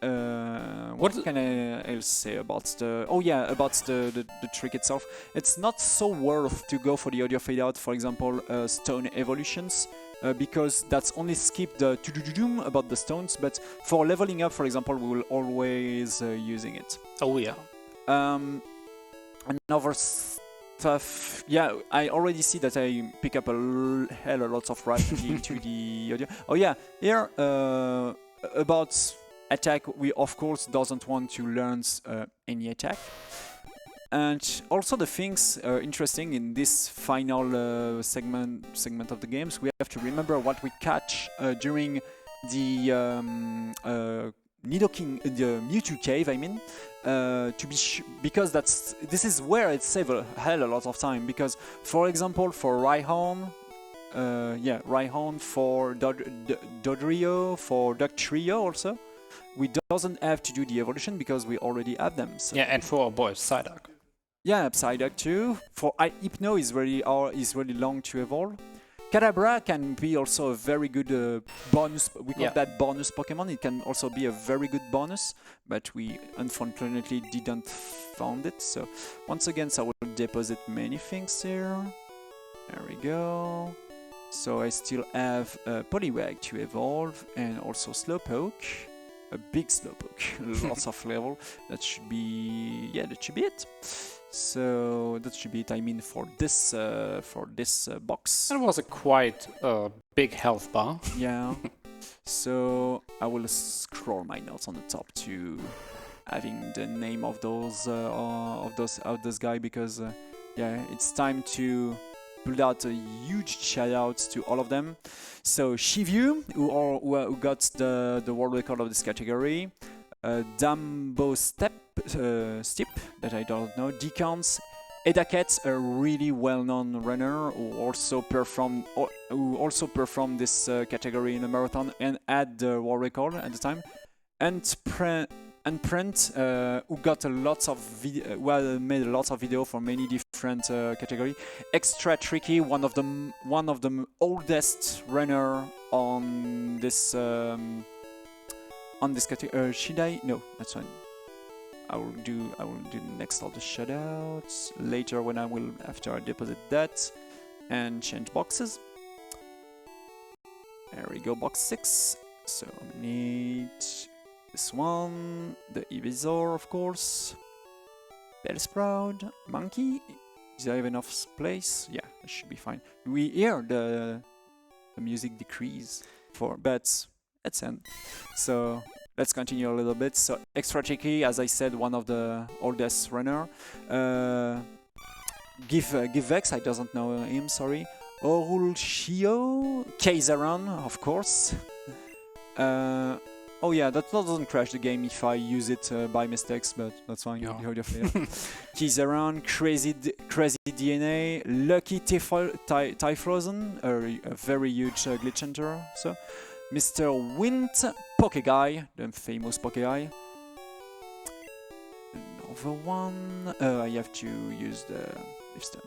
What can I else say about the? Oh yeah, about the trick itself. It's not so worth to go for the audio fade out, for example, stone evolutions, because that's only skip the to-do-do-doom about the stones. But for leveling up, for example, we will always using it. Oh yeah. Another stuff. Yeah, I already see that I pick up a hell a lot of writing into the audio. Oh yeah, here about attack, we of course doesn't want to learn any attack. And also the things interesting in this final segment of the games, we have to remember what we catch during the Nidoking, the Mewtwo cave, I mean, to be because this is where it saves a hell a lot of time. Because, for example, for Rhyhorn, Rhyhorn, for Dodrio, for Dugtrio also, we doesn't have to do the evolution because we already have them. So. Yeah, and for our boy Psyduck. Yeah, Psyduck too. For Hypno is really long to evolve. Kadabra can be also a very good bonus. We call that bonus Pokemon. It can also be a very good bonus, but we unfortunately didn't found it. So once again, I will deposit many things here. There we go. So I still have Poliwag to evolve and also Slowpoke. A big Slowpoke, lots of level. That should be it. So that should be it. I mean, for this box. It was a quite big health bar. Yeah. So I will scroll my notes on the top to having the name of this guy because it's time to pull out a huge shout outs to all of them. So Shivyu, who got the world record of this category. Dambo Step, that I don't know. Decans, Edaket, a really well-known runner who also performed this category in a marathon and had the world record at the time. And Prent, who got made a lot of video for many different categories. Extra Tricky, one of the oldest runner on this category. Should I? No, that's fine. I will do next of the shoutouts later after I deposit that and change boxes. There we go, box 6. So I need this one, the Evisor, of course. Bellsprout, Monkey. Does I have enough place? Yeah, it should be fine. We hear the music decrease but let's end. So let's continue a little bit. So Extra Tricky, as I said, one of the oldest runner. Givex, I doesn't know him, sorry. Orulshio, Kaiseran, of course. Oh yeah, that doesn't crash the game if I use it by mistakes, but that's fine. Yeah. Kaiseran, Crazy DNA, Lucky Typhlosion, a very huge glitch hunter. So, Mr. Wint, Pokeguy, the famous Pokeguy. Another one. I have to use the lifestone.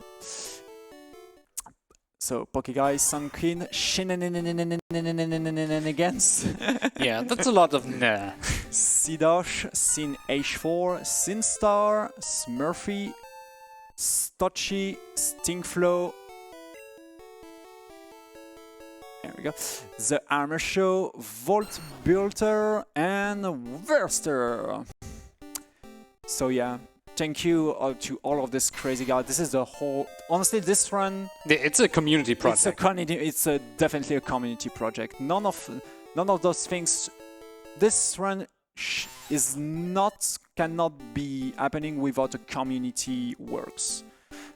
So Pokeguy, Sunkin, Shenanigans. Yeah, that's a lot of nah. Sidosh, Sin H4, Sinstar, Smurfy, Stotchy, Stingflow. There we go. The Armor Show, Vault Builder, and Verster. So yeah, thank you to all of this crazy guys. This is the whole. Honestly, this run. It's a community project. It's definitely a community project. None of those things. This run cannot be happening without a community works.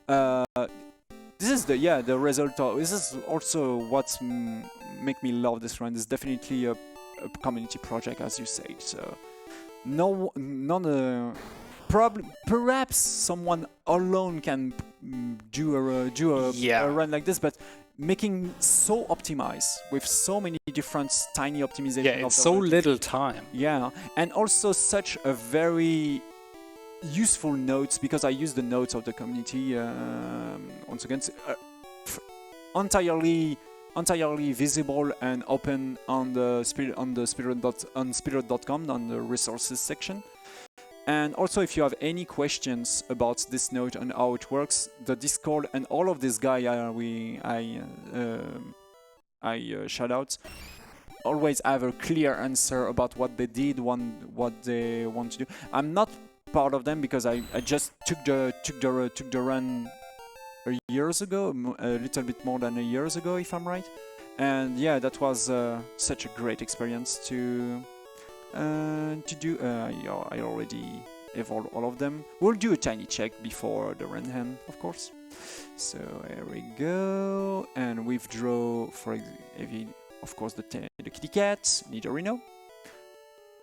This is the result of. This is also what's make me love this run. It's definitely a community project, as you said. So perhaps someone alone can do a run like this, but making so optimized with so many different tiny optimizations. Yeah, it's so little time. Yeah, and also such a very useful notes, because I use the notes of the community once again, entirely visible and open on the Speedrun.com on the resources section. And also, if you have any questions about this note and how it works, the Discord and all of these guys I shout out always have a clear answer about what they did, what they want to do. I'm not part of them because I just took the run years ago, a little bit more than a year ago, if I'm right. And yeah, that was such a great experience to do. I already evolved all of them. We'll do a tiny check before the run end, of course. So here we go, and withdraw of course the kitty cat, Nidorino,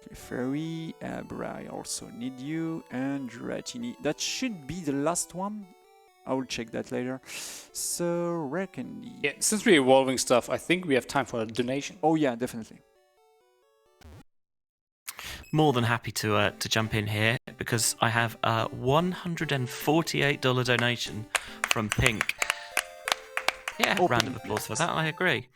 Clefairy, Abra, I also need you, and Dratini. That should be the last one. I will check that later. So where can the... Yeah, since we're evolving stuff, I think we have time for a donation. Oh yeah, definitely. More than happy to jump in here, because I have a $148 donation from Pink. Yeah, round of applause for that. I agree.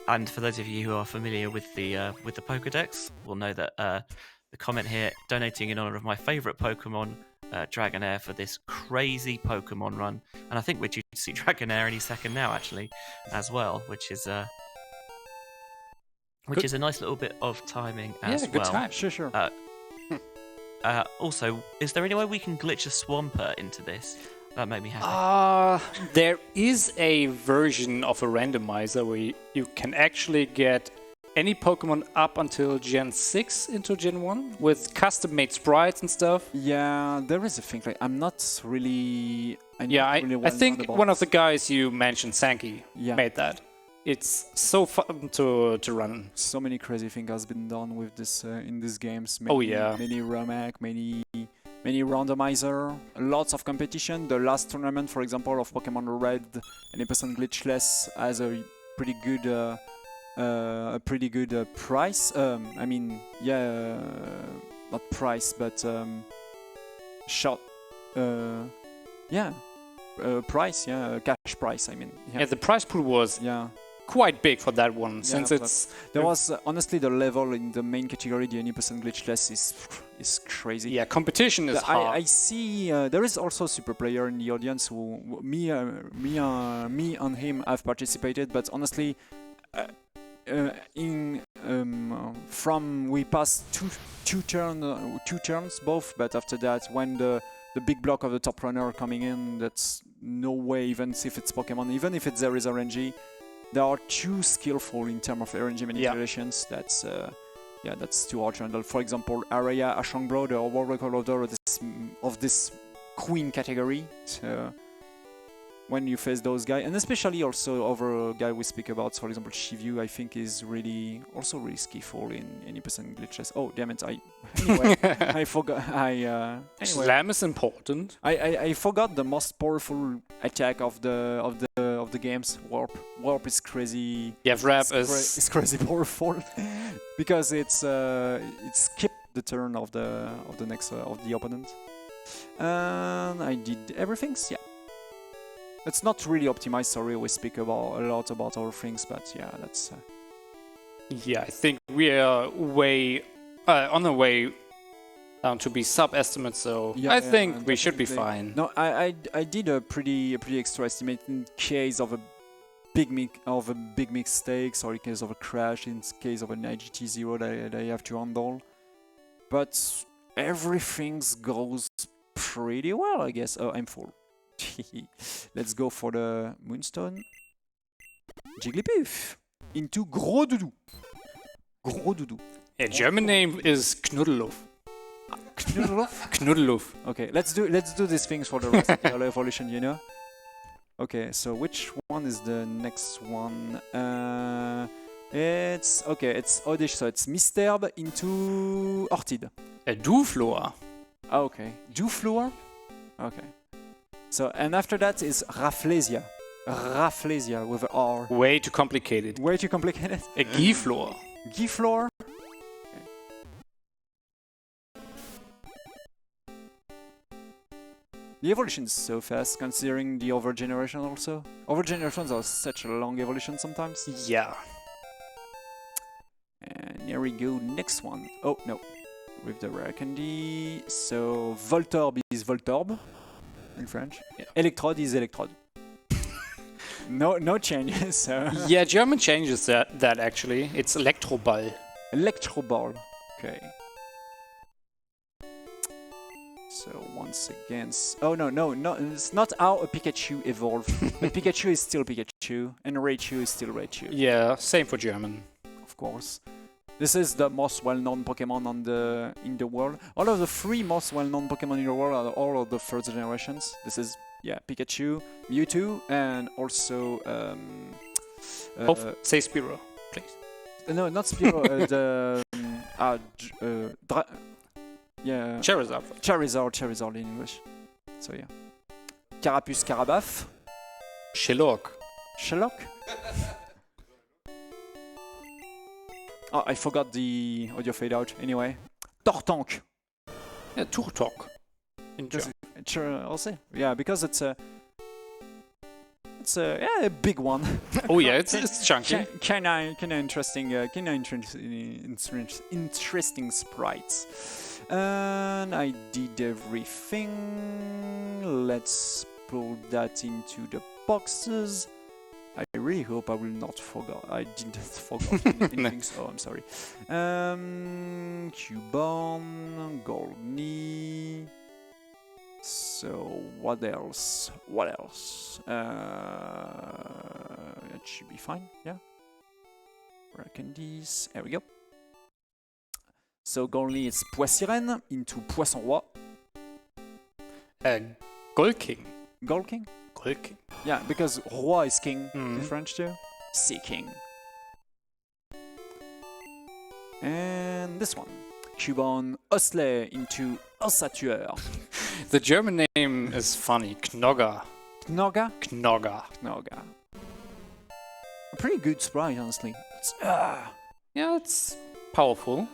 And for those of you who are familiar with the Pokedex, will know that the comment here, donating in honor of my favourite Pokemon, Dragonair, for this crazy Pokemon run. And I think we're due to see Dragonair any second now, actually, as well, which is a nice little bit of timing as well. Yeah, good time. Sure. Also, is there any way we can glitch a Swampert into this? That made me happy. There is a version of a randomizer where you can actually get any Pokemon up until Gen 6 into Gen 1 with custom-made sprites and stuff. Yeah, there is a thing like I'm not really. I think one of the guys you mentioned, Sankey, made that. It's so fun to run. So many crazy things has been done with this in these games. Many ROMAC, many randomizer, lots of competition. The last tournament, for example, of Pokemon Red, 80% glitchless, has a pretty good price. Not price, but shot. Price. Cash price. I mean. Yeah, the prize pool was quite big for that one, since there was honestly the level in the main category, the 80% glitchless is crazy. Yeah, competition is hard. I see there is also a super player in the audience who me and him have participated, but honestly we passed two turns both, but after that, when the big block of the top runner coming in, that's no way, even if it's Pokemon, even if there is RNG, they are too skillful in terms of RNG manipulations. That's too hard to handle. For example, Araya Ashangbro, the world record holder of this Queen category. So when you face those guys, and especially also over a guy we speak about, for example, Shivyu, I think is really skillful in 80% glitches. Oh damn it! I forgot. Slam is important. I forgot the most powerful attack of the games. Warp is crazy. Yeah, Wrap is crazy powerful because it skipped the turn of the next of the opponent. And I did everything. Yeah. It's not really optimized, sorry, we speak a lot about our things, but yeah, that's... Yeah, I think we are on the way down to be sub-estimate, so I think we should be fine. No, I did a pretty extra estimate in case of a big mistakes, or in case of a crash, in case of an IGT0 that I have to handle. But everything goes pretty well, I guess. Oh, I'm full. Let's go for the Moonstone. Jigglypuff into Gros Doudou. Gros Doudou. A German name is Knuddelhof. Knuddelhof? Knuddelhof. Okay, let's do these things for the rest of the evolution, you know? Okay, so which one is the next one? It's Oddish, so it's Misterb into Orchid. A Douflor. Okay, Douflor? Okay. So, and after that is Rafflesia. Rafflesia with an R. Way too complicated. Way too complicated. A Giflor. Giflor. The evolution is so fast, considering the over generation also. Over generations are such a long evolution sometimes. Yeah. And here we go, next one. Oh, no. With the rare candy. So, Voltorb is Voltorb in French. Yeah. Electrode is Electrode. No changes. Yeah, German changes that actually. It's Elektroball. Electroball. Okay. So once again, oh no, it's not how a Pikachu evolved. But Pikachu is still Pikachu, and Raichu is still Raichu. Yeah, same for German. Of course. This is the most well-known Pokemon in the world. All of the 3 most well-known Pokemon in the world are all of the first generations. This is Pikachu, Mewtwo, and also say Spearow, please. No, not Spearow. Charizard in English. So yeah. Carapuce, Carabaf. Shelok. Oh, I forgot the audio fade out. Anyway, Tortank. Yeah, Turtok. In German. I'll say. Yeah, because it's a big one. Oh yeah, it's chunky. Kinda interesting. Interesting sprites. And I did everything. Let's pull that into the boxes. I really hope I will not forget. I didn't forget anything, so I'm sorry. Cubone, Goldney. So what else? It should be fine. Yeah. Rare candies. There we go. So Goldney is Poissirène into Poisson Roi. Golking. Golking? Golking. Yeah, because Roi is king in French too. Sea King. And this one. Cubone Osley into Ossatueur. The German name is funny. Knogger. Knogger? Knogger. A pretty good sprite, honestly. Yeah, it's powerful.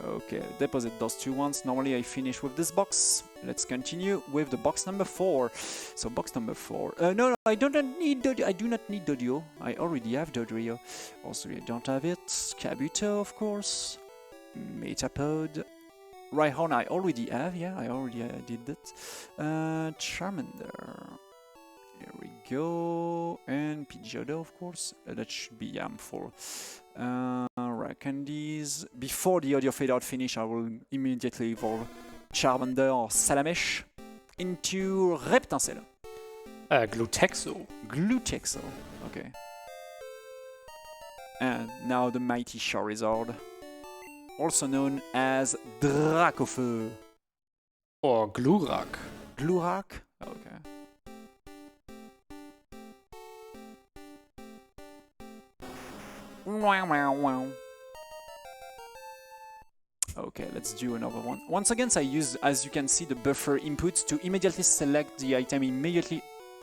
Okay, deposit those 2 ones. Normally I finish with this box. Let's continue with the box number 4. So box number 4. No, I do not need Dodio. I already have Dodrio. Also, I don't have it. Kabuto, of course. Metapod. Rhyhorn I already have. Yeah, I already did that. Charmander. Here we go. And Pidgeotto, of course. That should be full. Rare candies. Before the audio fade out finish, I will immediately evolve Charmander or Salamesh into Reptincel. Glutexo. Okay. And now the mighty Charizard, also known as Dracofeu. Or Glurak. Glurak? Okay. Okay, let's do another one. Once again, I use, as you can see, the buffer inputs to immediately select the item immediately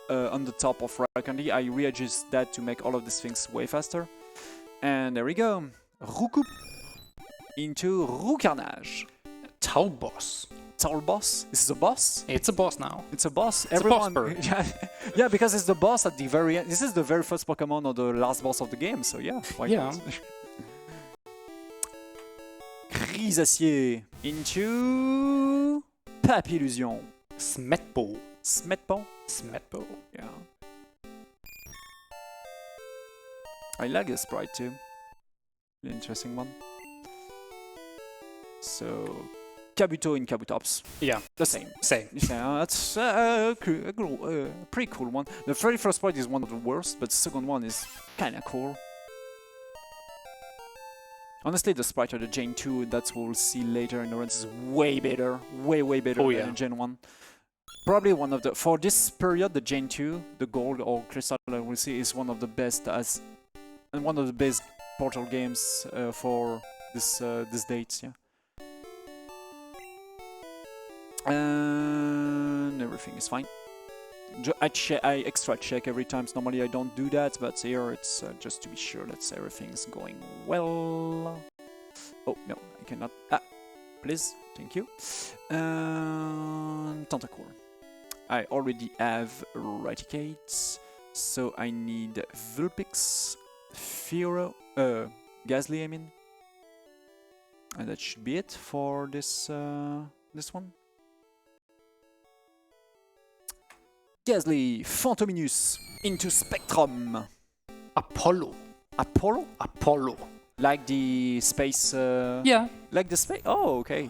on the top of Rare Candy. I readjust that to make all of these things way faster. And there we go. Roucoup into Roucarnage. Taubos. Taubos? This is a boss? It's a boss now. It's a boss. It's Everyone, a boss bird. Yeah, because it's the boss at the very end. This is the very first Pokemon or the last boss of the game, so yeah. Why not? Grisacier into Papillusion. Smetbo. Smetbo? Smetbo. Yeah. I like the sprite too. An interesting one. So, Kabuto in Kabutops. Yeah, The same. Same. Yeah, that's a pretty cool one. The very first sprite is one of the worst, but the second one is kinda cool. Honestly, the sprite of the Gen 2 that we'll see later in the runs is way better. Way better than the Gen 1. Probably one of the... For this period, the Gen 2, the Gold or Crystal, we'll see, is one of the best and one of the best Portal games for this date, yeah. And everything is fine. I extra check every time. Normally I don't do that, but here it's just to be sure that everything's going well. Oh no, I cannot. Ah, please, thank you. Tentacle. I already have Raticate, so I need Vulpix, Fearow, Gastly, I mean, and that should be it for this one. Gastly, Phantominus into Spectrum. Apollo. Apollo? Apollo. Like the space... Yeah. Like the space... Oh, okay.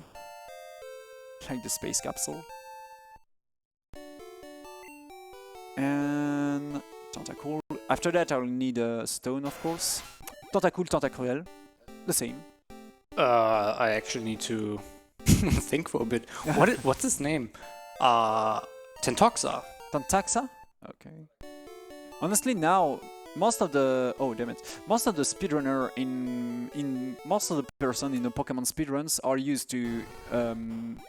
Like the space capsule. And... Tentacool. After that, I'll need a stone, of course. Tentacool, Tentacruel. The same. I actually need to think for a bit. What's his name? Tentoxa. Tentaxa? Okay. Honestly, now most of the most of the speedrunner most of the person in the Pokemon speedruns are used to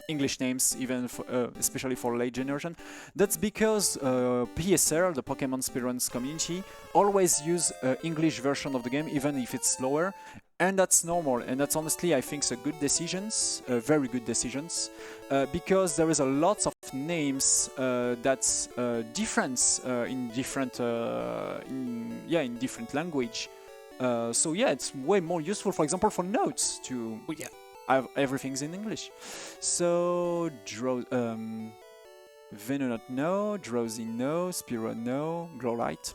English names, even for, especially for late generation. That's because PSR, the Pokemon speedruns community, always use English version of the game, even if it's slower. And that's normal, and that's honestly, I think, a good decisions, very good decisions, because there is a lot of names that's different in different in different language. So yeah, it's way more useful, for example, for notes to have everything's in English. So Venonat no, Drowsy no, Spearow no, Growlite.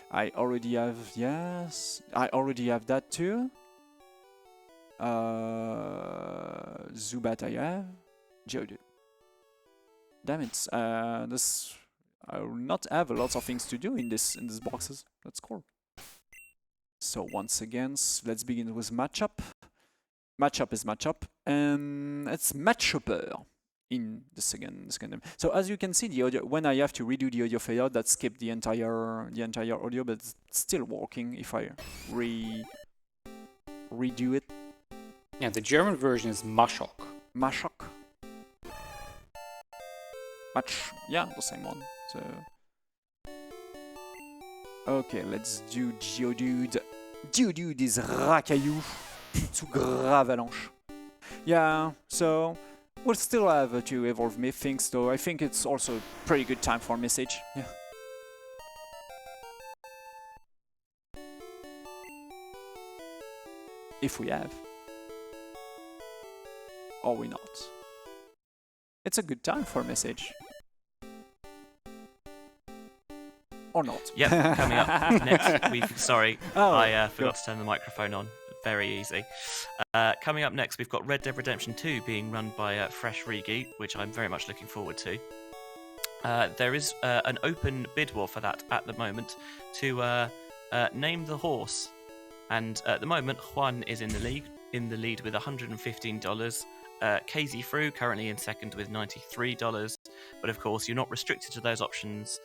I already have, yes, I already have that too. Zubat I have. Geodude. Damn it, this, I will not have a lot of things to do in these boxes. That's cool. So once again, let's begin with matchup. Matchup is matchup, and it's matchupper in the second. So as you can see, the audio, when I have to redo the audio fade out, that skipped the entire audio, but it's still working if I redo it. Yeah, the German version is Mashok. Mashok. Yeah, the same one. So okay, let's do Geodude. Geodude is Rakayu to Gravalanche. Yeah, so we'll still have to evolve Mythings, though I think it's also a pretty good time for Message. Yeah. If we have. Or we not. It's a good time for Message. Or not. Yep, coming up next. Sorry, Oh, I forgot to turn the microphone on. Very easy. Coming up next, we've got Red Dead Redemption 2 being run by Fresh Rigi, which I'm very much looking forward to. There is an open bid war for that at the moment to name the horse, and at the moment Juan is in the lead with $115. KZ Fru currently in second with $93, but of course you're not restricted to those options.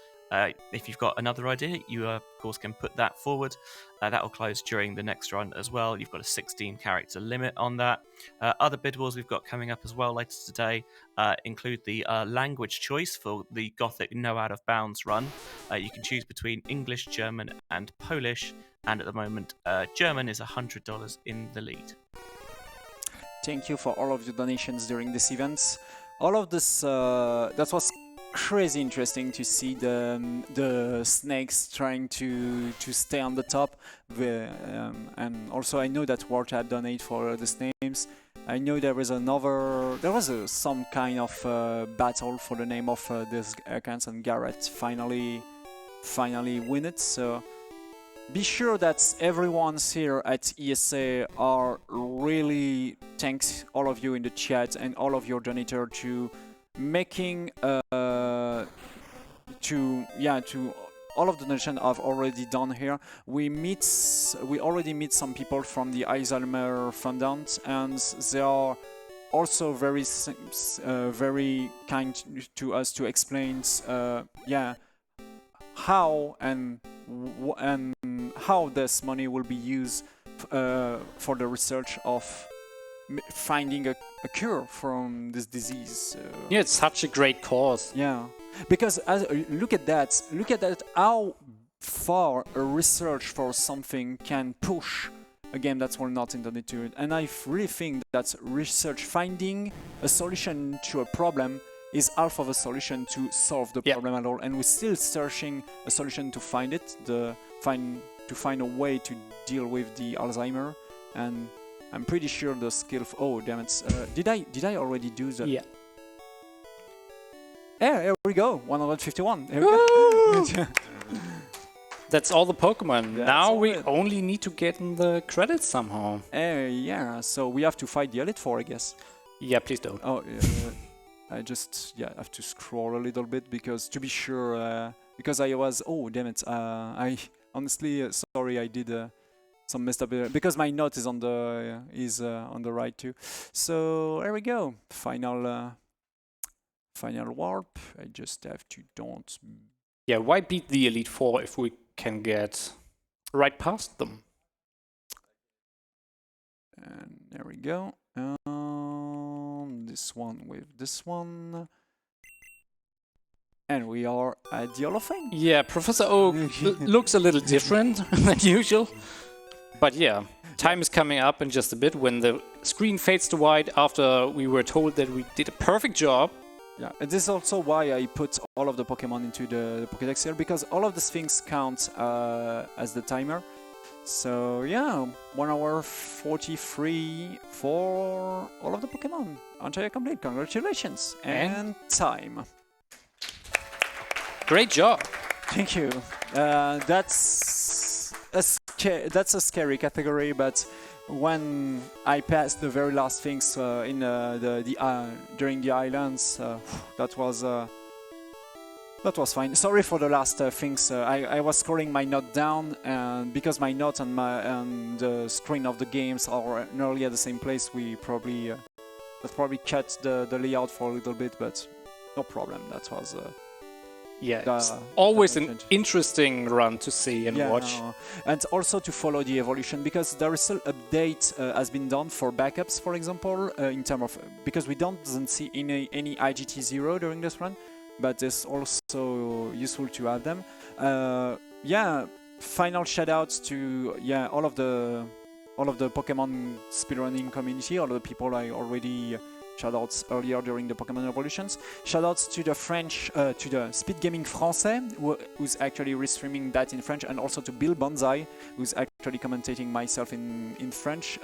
If you've got another idea, you of course can put that forward. That will close during the next run as well. You've got a 16 character limit on that. Other bid wars we've got coming up as well later today include the language choice for the Gothic No Out of Bounds run. You can choose between English, German and Polish, and at the moment German is $100 in the lead. Thank you for all of your donations during this event. All of this, that was crazy interesting to see the snakes trying to stay on the top. And also I know that Wart had donated for the names. I know there was some kind of battle for the name of this accounts, and Garrett finally win it. So be sure that everyone here at ESA are really thanks all of you in the chat and all of your donator to making to all of the donation I've already done here. We already meet some people from the Alzheimer Fundant, and they are also very kind to us to explain how and how this money will be used for the research of finding a cure from this disease. Yeah, it's such a great cause. Yeah, because look at that how far a research for something can push a game that will not intended to it. And I really think that research, finding a solution to a problem, is half of a solution to solve the problem at all. And we're still searching a solution to find it, to find a way to deal with the Alzheimer. And I'm pretty sure the skill. Oh damn it! Did I already do that? Yeah. Yeah, here we go. 151. Here we go. That's all the Pokemon. That's now all we it. only need to get in the credits somehow. Yeah, so we have to fight the Elite Four, I guess. Yeah, please don't. Oh, I just have to scroll a little bit because to be sure, because I was. Oh damn it! I honestly sorry I did some messed up because my note is on the right too. So there we go. Final warp. I just have to don't. Yeah, why beat the Elite Four if we can get right past them? And there we go. This one with this one. And we are at the Hall of Fame. Yeah, Professor Oak looks a little different than usual. But yeah, time is coming up in just a bit when the screen fades to white after we were told that we did a perfect job. Yeah, and this is also why I put all of the Pokemon into the Pokédex here, because all of these things count as the timer. So yeah, 1 hour 43 for all of the Pokemon. Entire complete, congratulations. And time. Great job. Thank you. That's a scary category, but when I passed the very last things in during the islands, that was fine. Sorry for the last things. I was scrolling my note down, and because my note and the screen of the games are nearly at the same place, we probably cut the layout for a little bit, but no problem. That was. Yeah, it's always an interesting run to see and watch. And also to follow the evolution, because there is still update has been done for backups, for example, in terms of, because we doesn't see any IGT 0 during this run, but it's also useful to have them. Final shoutouts to all of the Pokemon speedrunning community, all of the people I already shoutouts earlier during the Pokemon Evolutions. Shoutouts to the French, to the Speed Gaming Français, who's actually restreaming that in French, and also to Bill Bonsai, who's actually commentating myself in French.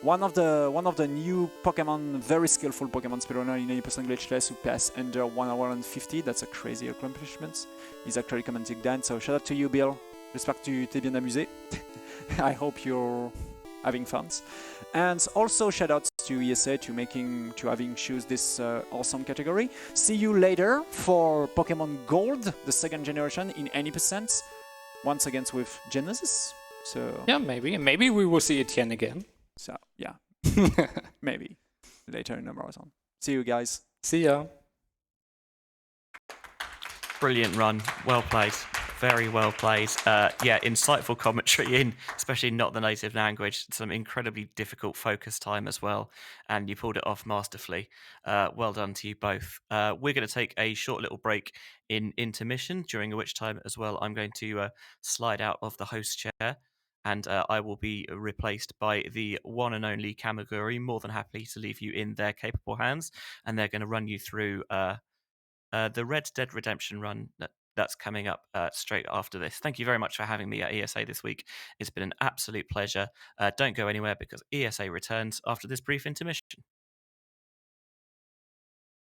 One of the new Pokemon, very skillful Pokemon speedrunner in 80% glitchless who passed under 1 hour and 50. That's a crazy accomplishment. He's actually commenting that. So shout out to you, Bill. J'espère que tu t'es bien amusé. I hope you're having fun. And also shout outs to ESA to having choose this awesome category. See you later for Pokemon Gold, the second generation in 80%. Once again with Genesis. So yeah, maybe we will see Etienne again. So yeah, maybe later in the marathon. See you guys. See ya. Brilliant run. Well played. Very well played. Insightful commentary especially not the native language. Some incredibly difficult focus time as well. And you pulled it off masterfully. Well done to you both. We're going to take a short little break in intermission, during which time as well I'm going to slide out of the host chair. And I will be replaced by the one and only Kamaguri, more than happy to leave you in their capable hands. And they're going to run you through the Red Dead Redemption run that's coming up straight after this. Thank you very much for having me at ESA this week. It's been an absolute pleasure. Don't go anywhere because ESA returns after this brief intermission.